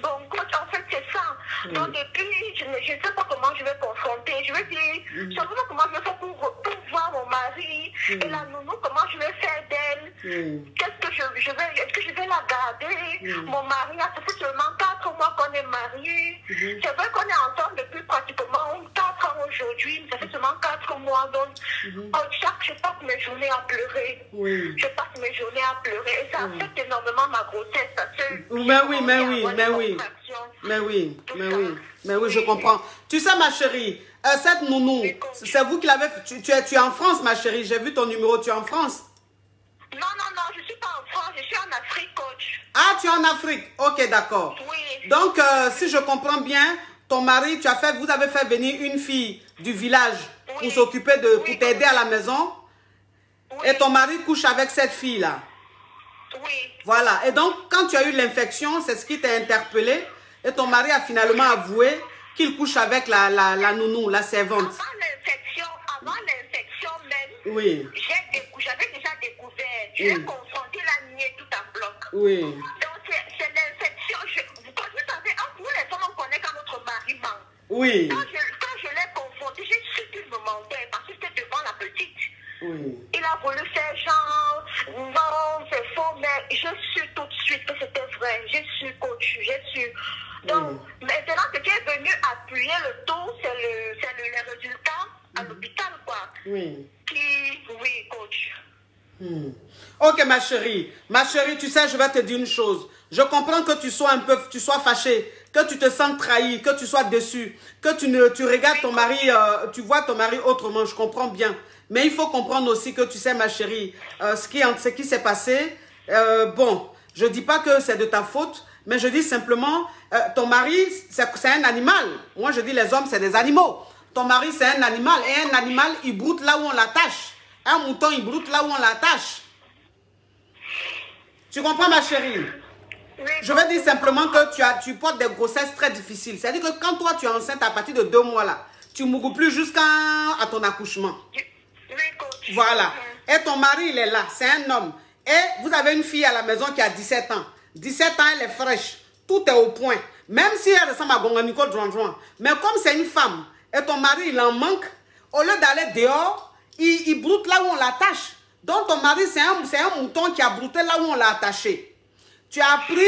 Bon, en fait, c'est ça. Donc, depuis, je ne sais pas comment je vais confronter. Je veux dire, je ne sais pas comment je vais faire pour voir mon mari et la nounou, comment je vais faire d'elle. Qu'est-ce que est-ce que je vais la garder? Mon mari, ça fait seulement 4 mois qu'on est mariés. C'est vrai qu'on est ensemble depuis pratiquement 4 ans aujourd'hui, mais ça fait seulement 4 mois. Donc, je passe mes journées à pleurer. Je passe mes journées à pleurer. Et ça affecte énormément ma grossesse. Parce que mais oui, je comprends. Tu sais, ma chérie, cette nounou, c'est vous qui l'avez... Tu es en France, ma chérie. J'ai vu ton numéro, tu es en France. Non, je ne suis pas en France, je suis en Afrique, coach. Ah, tu es en Afrique. Ok, d'accord. Oui. Donc, si je comprends bien, ton mari, vous avez fait venir une fille du village pour s'occuper pour t'aider à la maison. Et ton mari couche avec cette fille-là. Oui. Voilà. Et donc, quand tu as eu l'infection, c'est ce qui t'a interpellé. Et ton mari a finalement avoué qu'il couche avec la nounou, la servante. Avant l'infection même, oui. J'avais déjà découvert. J'ai confronté la nuit tout en bloc. Oui. Donc, c'est l'infection. Vous savez, entre nous les femmes, on connaît quand Oui. Quand je l'ai confronté, j'ai su qu'il me mentait parce que c'était devant la petite. Oui. Il a voulu faire genre, non, c'est faux, mais je suis tout de suite que c'était vrai. J'ai su, coach, j'ai su. Donc, maintenant, ce qui est venu appuyer le tout, c'est les résultats à l'hôpital, quoi. Oui. Oui, coach. Ok, ma chérie, tu sais, je vais te dire une chose. Je comprends que tu sois fâchée, que tu te sens trahi, que tu sois déçu, que tu regardes ton mari, tu vois ton mari autrement, je comprends bien. Mais il faut comprendre aussi que tu sais, ma chérie, ce qui s'est passé, bon, je dis pas que c'est de ta faute, mais je dis simplement, ton mari, c'est un animal. Moi, je dis les hommes, c'est des animaux. Ton mari, c'est un animal, et un animal, il broute là où on l'attache. Un mouton, il broute là où on l'attache. Tu comprends, ma chérie? Oui, Je veux dire simplement que tu portes des grossesses très difficiles. C'est-à-dire que quand toi, tu es enceinte à partir de 2 mois, là, tu ne mourras plus jusqu'à ton accouchement. oui, coach. Voilà. Et ton mari, il est là. C'est un homme. Et vous avez une fille à la maison qui a 17 ans. 17 ans, elle est fraîche. Tout est au point. Même si elle ressemble à Gonganico Drouan. Mais comme c'est une femme, et ton mari, il en manque, au lieu d'aller dehors, il broute là où on l'attache. Donc ton mari, c'est un mouton qui a brouté là où on l'a attaché. Tu as appris.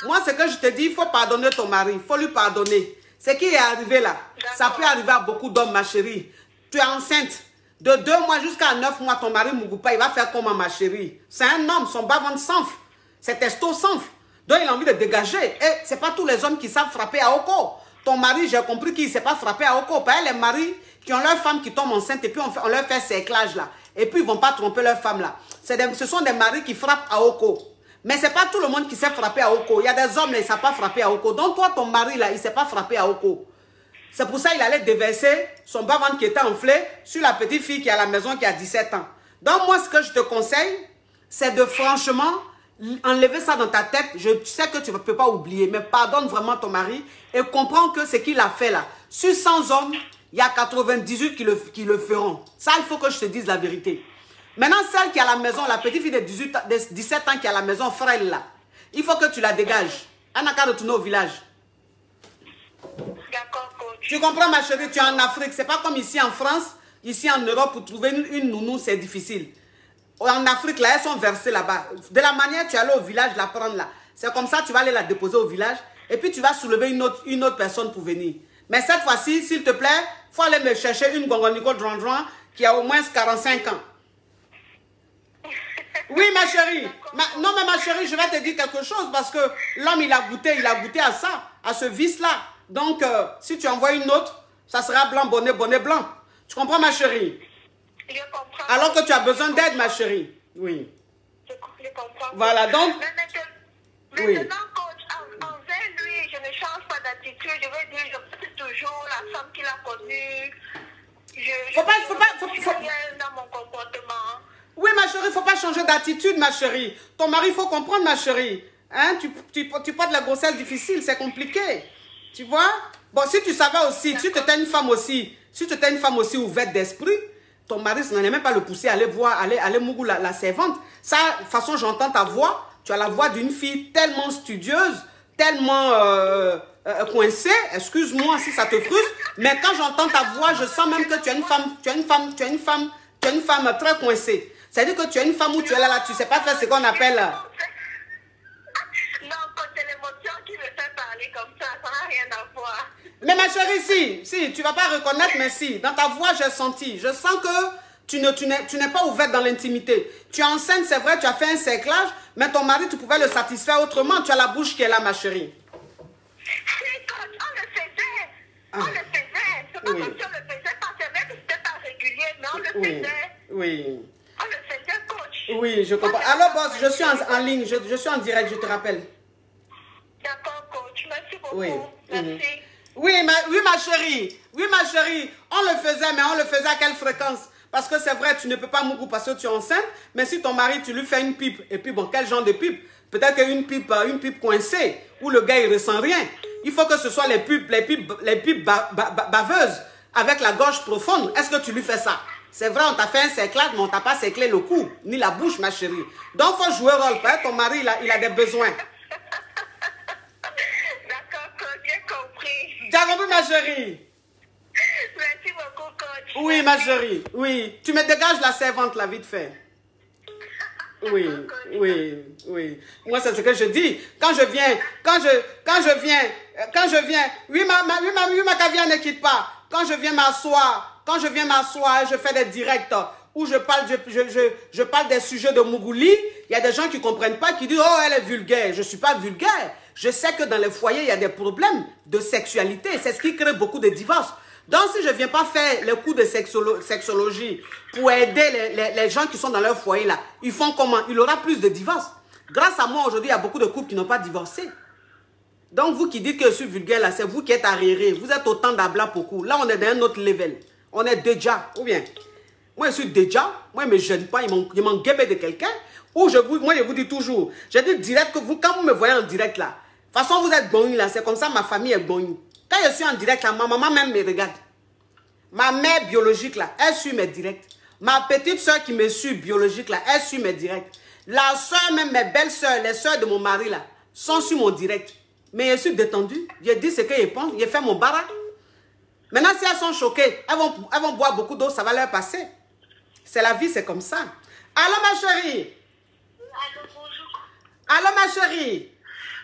Moi, ce que je te dis, il faut pardonner ton mari. Il faut lui pardonner. Ce qui est arrivé là, ça peut arriver à beaucoup d'hommes, ma chérie. Tu es enceinte. De 2 mois jusqu'à 9 mois, ton mari ne mourra pas. Il va faire comment, ma chérie? C'est un homme, son bas-ventre s'enfle. Ses testos s'enflent. Donc, il a envie de dégager. Et ce n'est pas tous les hommes qui savent frapper à Oko. Ton mari, j'ai compris qu'il ne sait pas frapper à Oko. Pas les maris qui ont leur femme qui tombe enceinte et puis on leur fait cerclage là. Et puis, ils ne vont pas tromper leur femme là. Ce sont des maris qui frappent à Oko. Mais ce n'est pas tout le monde qui sait frapper à Oko. Il y a des hommes là, ils ne savent pas frapper à Oko. Donc, toi, ton mari là, il ne sait pas frapper à Oko. C'est pour ça qu'il allait déverser son bas-ventre qui était enflé sur la petite fille qui est à la maison qui a 17 ans. Donc, moi, ce que je te conseille, c'est de franchement enlever ça dans ta tête. Je sais que tu ne peux pas oublier, mais pardonne vraiment ton mari et comprends que ce qu'il a fait là, sur 100 hommes, il y a 98 qui le feront. Ça, il faut que je te dise la vérité. Maintenant, celle qui est à la maison, la petite fille de 17 ans qui est à la maison, frêle là, il faut que tu la dégages. Elle n'a qu'à retourner au village. D'accord, coach. Tu comprends, ma chérie, tu es en Afrique. C'est pas comme ici en France, ici en Europe, pour trouver une nounou, c'est difficile. En Afrique, là, elles sont versées là-bas. De la manière, tu allais au village la prendre là. C'est comme ça, tu vas aller la déposer au village. Et puis, tu vas soulever une autre personne pour venir. Mais cette fois-ci, s'il te plaît, il faut aller me chercher une Gonganico Drouan qui a au moins 45 ans. Oui, ma chérie. Non, mais ma chérie, je vais te dire quelque chose parce que l'homme, il a goûté à ça, à ce vice-là. Donc, si tu envoies une autre, ça sera blanc, bonnet, bonnet blanc. Tu comprends, ma chérie? Je comprends. Alors que tu as besoin d'aide, ma chérie. Oui. Je comprends. Voilà, donc... Mais Oui. maintenant, coach, envers lui, je ne change pas d'attitude. Je veux dire, je suis toujours la femme qu'il a connue. Faut pas... rien dans mon comportement. Oui, ma chérie, il ne faut pas changer d'attitude, ma chérie. Ton mari, il faut comprendre, ma chérie. Hein? Tu portes la grossesse difficile, c'est compliqué. Tu vois? Bon, si tu savais aussi, si tu étais une femme aussi ouverte d'esprit, ton mari, ça n'allait même pas le pousser à aller voir, aller mourir la servante. Ça, de toute façon, j'entends ta voix. Tu as la voix d'une fille tellement studieuse, tellement coincée. Excuse-moi si ça te frustre. Mais quand j'entends ta voix, je sens même que tu es une femme très coincée. C'est-à-dire que tu es une femme où tu es là, tu ne sais pas faire ce qu'on appelle... Non, quand c'est l'émotion qui me fait parler comme ça n'a rien à voir. Mais ma chérie, si, tu ne vas pas reconnaître, mais si. Dans ta voix, j'ai senti. Je sens que tu n'es pas ouverte dans l'intimité. Tu es enceinte, c'est vrai, tu as fait un cerclage, mais ton mari, tu pouvais le satisfaire autrement. Tu as la bouche qui est là, ma chérie. Oui, coach, on le faisait. On le faisait. C'est pas comme si on le faisait pas. C'est vrai que c'était pas régulier, mais on le faisait. Oui. On le faisait, coach. Oui, je comprends. Alors, boss, je suis en ligne, je suis en direct, je te rappelle. D'accord, coach. Merci beaucoup. Oui. Merci. Oui, ma chérie. Oui, ma chérie. On le faisait, mais on le faisait à quelle fréquence? Parce que c'est vrai, tu ne peux pas mourir parce que tu es enceinte, mais si ton mari, tu lui fais une pipe, et puis bon, quel genre de pipe? Peut-être qu'une pipe coincée, où le gars, il ressent rien. Il faut que ce soit les pipes baveuses, avec la gorge profonde. Est-ce que tu lui fais ça? C'est vrai, on t'a fait un cerclage, mais on t'a pas cerclé le cou, ni la bouche, ma chérie. Donc, il faut jouer rôle. Ton mari, il a des besoins. D'accord, coach, j'ai compris. Jaga compris, ma chérie? Merci beaucoup, coach. Oui, ma chérie. Oui. Tu me dégages la servante, là, vite fait. Oui, oui, oui. Moi, c'est ce que je dis. Quand je viens, oui, ma caviar ne quitte pas. Quand je viens m'asseoir, je fais des directs où je parle des sujets de Mougouli, il y a des gens qui ne comprennent pas, qui disent, oh, elle est vulgaire. Je ne suis pas vulgaire. Je sais que dans les foyers, il y a des problèmes de sexualité. C'est ce qui crée beaucoup de divorces. Donc, si je ne viens pas faire le cours de sexologie pour aider les gens qui sont dans leur foyer là, ils font comment? Il y aura plus de divorces. Grâce à moi, aujourd'hui, il y a beaucoup de couples qui n'ont pas divorcé. Donc, vous qui dites que je suis vulgaire là, c'est vous qui êtes arriérés. Vous êtes autant d'abla pour coup. Là, on est dans un autre level. On est déjà, ou bien, moi, je suis déjà, moi, je ne me gêne pas, ils m'ont guébé de quelqu'un. Ou moi, je vous dis toujours, je dis direct que vous, quand vous me voyez en direct là, de toute façon, vous êtes bonne là, c'est comme ça, ma famille est bonne. Quand je suis en direct là, ma maman même me regarde. Ma mère biologique là, elle suit mes directs. Ma petite soeur qui me suit biologique là, elle suit mes directs. La soeur, même mes belles soeurs, les soeurs de mon mari là, sont sur mon direct. Mais je suis détendue. Je dis ce qu'elles pensent. Je fais mon barak. Maintenant, si elles sont choquées, elles vont boire beaucoup d'eau, ça va leur passer. C'est la vie, c'est comme ça. Allô, ma chérie? Allô, bonjour. Allô, ma chérie?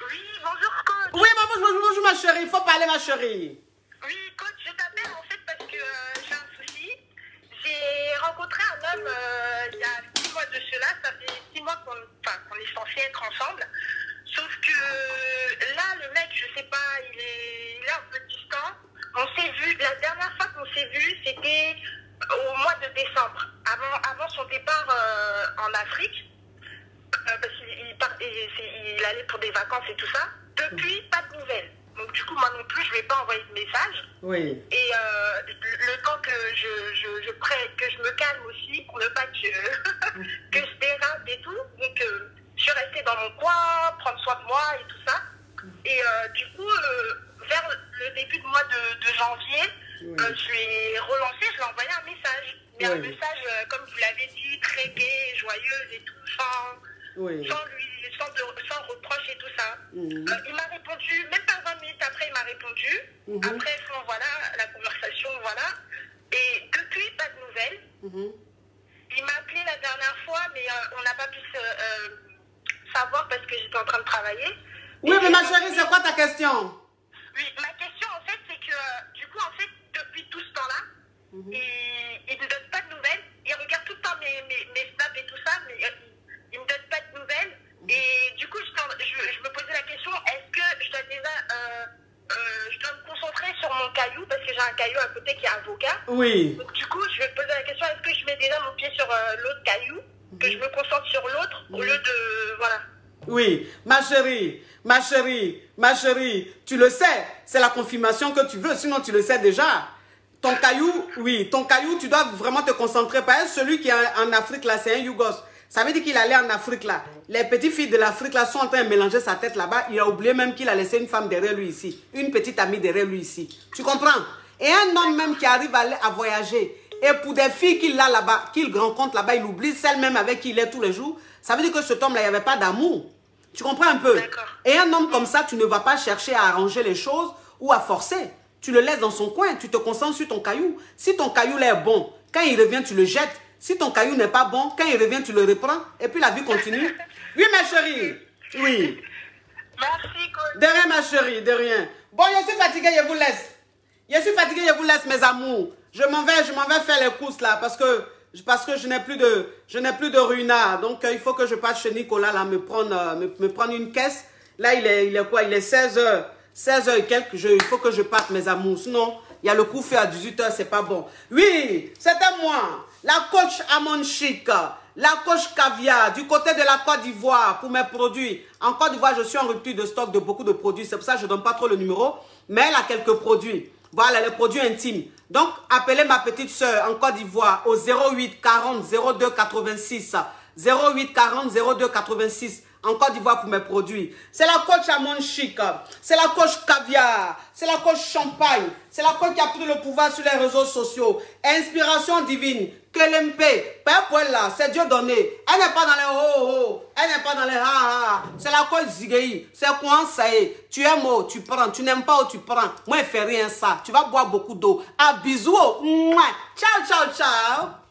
Oui, bonjour, coach. Oui, bonjour, ma chérie. Il faut parler, ma chérie. Oui, coach, je t'appelle en fait parce que j'ai un souci. J'ai rencontré un homme il y a 6 mois de cela. Ça fait 6 mois qu'on est censé être ensemble. Sauf que là, le mec, je sais pas, il est un peu distant. On s'est vu, la dernière fois qu'on s'est vu, c'était au mois de décembre, avant son départ en Afrique. Parce qu'il allait pour des vacances et tout ça. Depuis, pas de nouvelles. Donc du coup, moi non plus, je ne vais pas envoyer de message. Oui. Et le temps que je me calme aussi, pour ne pas que je dérape et tout. Donc je suis restée dans mon coin, prendre soin de moi et tout ça. Et du coup, vers le début du mois de janvier, oui. Je l'ai relancé, je lui ai envoyé un message. Mais oui. un message, comme vous l'avez dit, très gai, joyeuse et tout, oui. sans reproche et tout ça. Il m'a répondu, même pas 20 minutes après, il m'a répondu. Après, voilà, la conversation, voilà. Et depuis, pas de nouvelles. Il m'a appelé la dernière fois, mais on n'a pas pu savoir parce que j'étais en train de travailler. Oui, mais ma chérie, c'est quoi ta question? Oui, ma question, en fait, c'est que, du coup, en fait, depuis tout ce temps-là, il ne me donne pas de nouvelles. Il regarde tout le temps mes snaps et tout ça, mais il ne me donne pas de nouvelles. Et du coup, je me posais la question, est-ce que je dois je dois me concentrer sur mon caillou, parce que j'ai un caillou à côté qui est avocat. Oui. Donc du coup, je vais te poser la question, est-ce que je mets déjà mon pied sur l'autre caillou, que je me concentre sur l'autre, au lieu de... Voilà. Oui, ma chérie, tu le sais, c'est la confirmation que tu veux, sinon tu le sais déjà. Ton caillou, oui, ton caillou, tu dois vraiment te concentrer. Par exemple, celui qui est en Afrique, là, c'est un Yougos. Ça veut dire qu'il allait en Afrique, là. Les petites filles de l'Afrique, là, sont en train de mélanger sa tête là-bas. Il a oublié même qu'il a laissé une femme derrière lui ici. Une petite amie derrière lui ici. Tu comprends? Et un homme même qui arrive à voyager, et pour des filles qu'il a là-bas, qu'il rencontre là-bas, il oublie celle même avec qui il est tous les jours. Ça veut dire que cet homme-là, il n'y avait pas d'amour. Tu comprends un peu? Et un homme comme ça, tu ne vas pas chercher à arranger les choses ou à forcer. Tu le laisses dans son coin, tu te concentres sur ton caillou. Si ton caillou là est bon, quand il revient, tu le jettes. Si ton caillou n'est pas bon, quand il revient, tu le reprends. Et puis la vie continue. Oui, ma chérie. Oui. Merci, coach. De rien, ma chérie, de rien. Bon, je suis fatiguée, je vous laisse. Je suis fatiguée, je vous laisse, mes amours. Je m'en vais faire les courses là, parce que je n'ai plus de ruinard. Donc, il faut que je passe chez Nicolas là, me prendre une caisse. Là, il est quoi? Il est 16h. 16h et quelques. Il faut que je parte, mes amours. Sinon, il y a le coup fait à 18h, c'est pas bon. Oui, c'était moi, la coach Amon Chic, la coach Caviar, du côté de la Côte d'Ivoire pour mes produits. En Côte d'Ivoire, je suis en rupture de stock de beaucoup de produits. C'est pour ça que je ne donne pas trop le numéro. Mais elle a quelques produits. Voilà, les produits intimes. Donc, appelez ma petite soeur en Côte d'Ivoire au 08 40 02 86. 08 40 02 86. en Côte d'Ivoire pour mes produits. C'est la coach Amon Chic, c'est la coach Caviar, c'est la coach Champagne, c'est la coach qui a pris le pouvoir sur les réseaux sociaux. Inspiration divine, Kelempe, Père Poella, c'est Dieu donné. Elle n'est pas dans les ho-ho, elle n'est pas dans les ha-ha. C'est la coach Zigei, c'est quoi ça y est. Tu aimes où tu prends, tu n'aimes pas où tu prends. Moi, je ne fais rien ça. Tu vas boire beaucoup d'eau. Ah, bisous. Ciao, ciao, ciao.